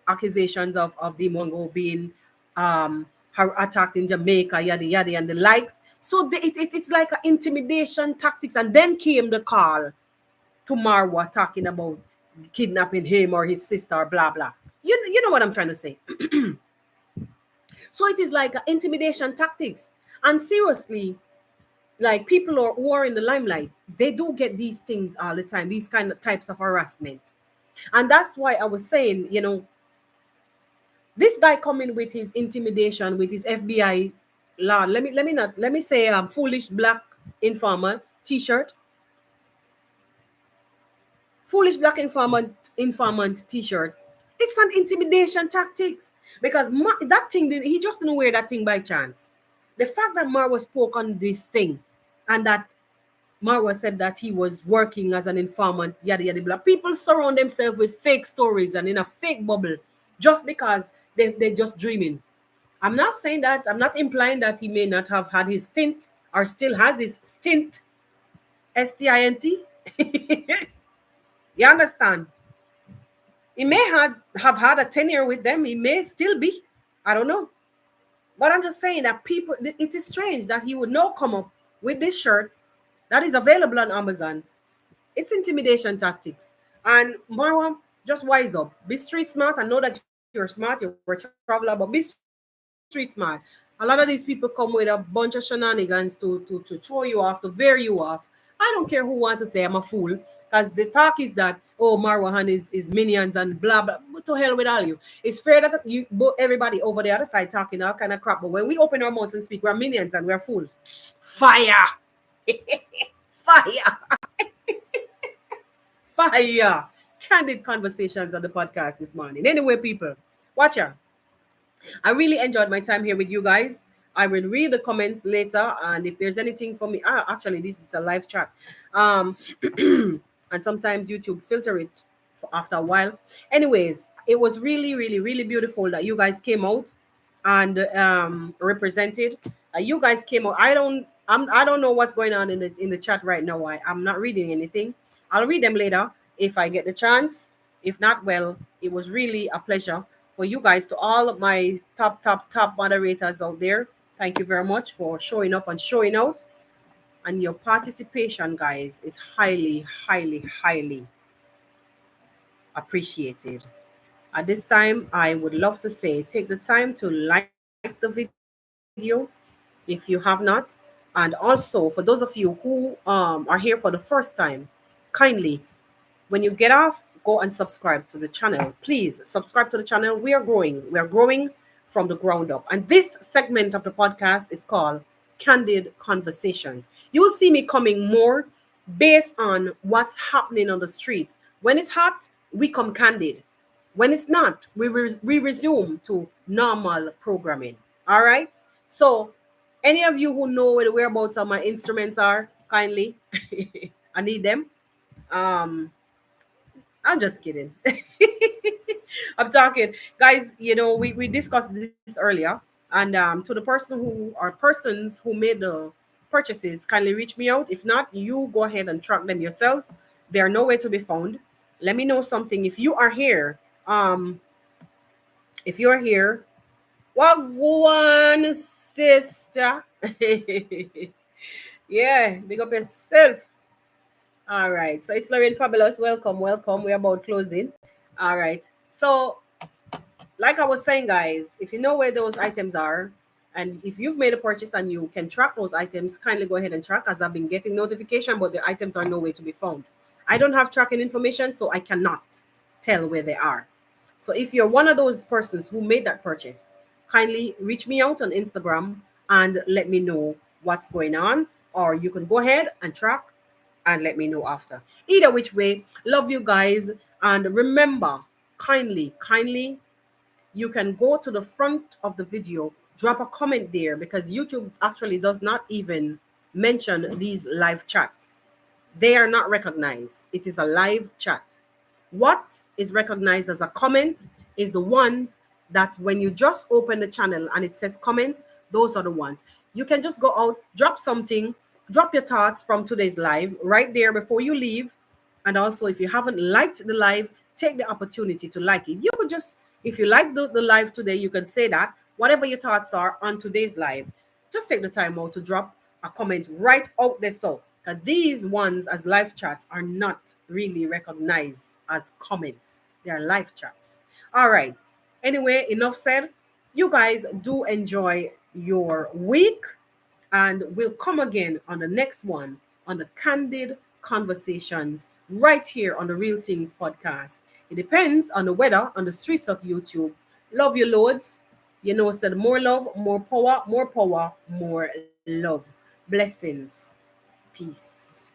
accusations of the Mongo being her attacked in Jamaica, yada yada, and the likes. So it's like an intimidation tactics, and then came the call to Marwa talking about kidnapping him or his sister, blah blah. You know what I'm trying to say. So it is like intimidation tactics. And seriously, like people who are in the limelight, they do get these things all the time, these kind of types of harassment. And that's why I was saying, this guy coming with his intimidation, with his FBI law. Let me say foolish black informer t-shirt. Foolish black informant t-shirt. It's an intimidation tactics because that thing he just didn't wear that thing by chance. The fact that Marwa spoke on this thing and that Marwa said that he was working as an informant, yada yada blah. People surround themselves with fake stories and in a fake bubble just because they're just dreaming. I'm not saying that, I'm not implying that he may not have had his stint or still has his stint, STINT. You understand? He may have had a tenure with them. He may still be. I don't know. But I'm just saying that people, it is strange that he would now come up with this shirt that is available on Amazon. It's intimidation tactics. And Marwa, just wise up. Be street smart. I know that you're smart. You're a traveler, but be street smart. A lot of these people come with a bunch of shenanigans to throw you off, to veer you off. I don't care who want to say I'm a fool, because the talk is that, oh, Marwa and his minions and blah blah. But to hell with all you. It's fair that everybody over the other side talking all kind of crap, but when we open our mouths and speak, we're minions and we're fools. Fire, fire, fire. Candid conversations on the podcast this morning. Anyway, people, watch out. I really enjoyed my time here with you guys. I will read the comments later, and if there's anything for me, actually, this is a live chat, um, and sometimes YouTube filter it for after a while. Anyways, it was really, really, really beautiful that you guys came out and represented. You guys came out. I don't know what's going on in the chat right now. I'm not reading anything. I'll read them later if I get the chance. If not, well, it was really a pleasure for you guys, to all of my top moderators out there. Thank you very much for showing up and showing out. And your participation, guys, is highly, highly, highly appreciated. At this time, I would love to say take the time to like the video if you have not. And also, for those of you who are here for the first time, kindly, when you get off, go and subscribe to the channel. Please subscribe to the channel. We are growing. We are growing from the ground up. And this segment of the podcast is called Candid Conversations. You will see me coming more based on what's happening on the streets. When it's hot, we come candid. When it's not, we resume to normal programming. All right. So, any of you who know where the whereabouts of my instruments are, kindly, I need them. Um, I'm just kidding. I'm talking, guys. We discussed this earlier, and to the person who or persons who made the purchases, kindly reach me out. If not, you go ahead and track them yourselves. They are nowhere to be found. Let me know something. If you are here, if you are here, one sister. Yeah, big up yourself. All right. So it's Lorraine Fabulous. Welcome, welcome. We're about closing. All right. So, like I was saying, guys, if you know where those items are, and if you've made a purchase and you can track those items, kindly go ahead and track, as I've been getting notification, but the items are nowhere to be found. I don't have tracking information, so I cannot tell where they are. So if you're one of those persons who made that purchase, kindly reach me out on Instagram and let me know what's going on, or you can go ahead and track and let me know after. Either which way, love you guys. And remember, kindly, you can go to the front of the video, drop a comment there, because YouTube actually does not even mention these live chats. They are not recognized. It is a live chat. What is recognized as a comment is the ones that when you just open the channel and it says comments, those are the ones. You can just go out, drop something, drop your thoughts from today's live right there before you leave. And also, if you haven't liked the live, take the opportunity to like it. You could just, if you like the live today, you can say that. Whatever your thoughts are on today's live, just take the time out to drop a comment right out there. So, these ones as live chats are not really recognized as comments. They are live chats. All right. Anyway, enough said. You guys do enjoy your week, and we'll come again on the next one on the Candid Conversations right here on the Real Things podcast. It depends on the weather on the streets of YouTube. Love you loads. You know, said more love, more power, more love. Blessings. Peace.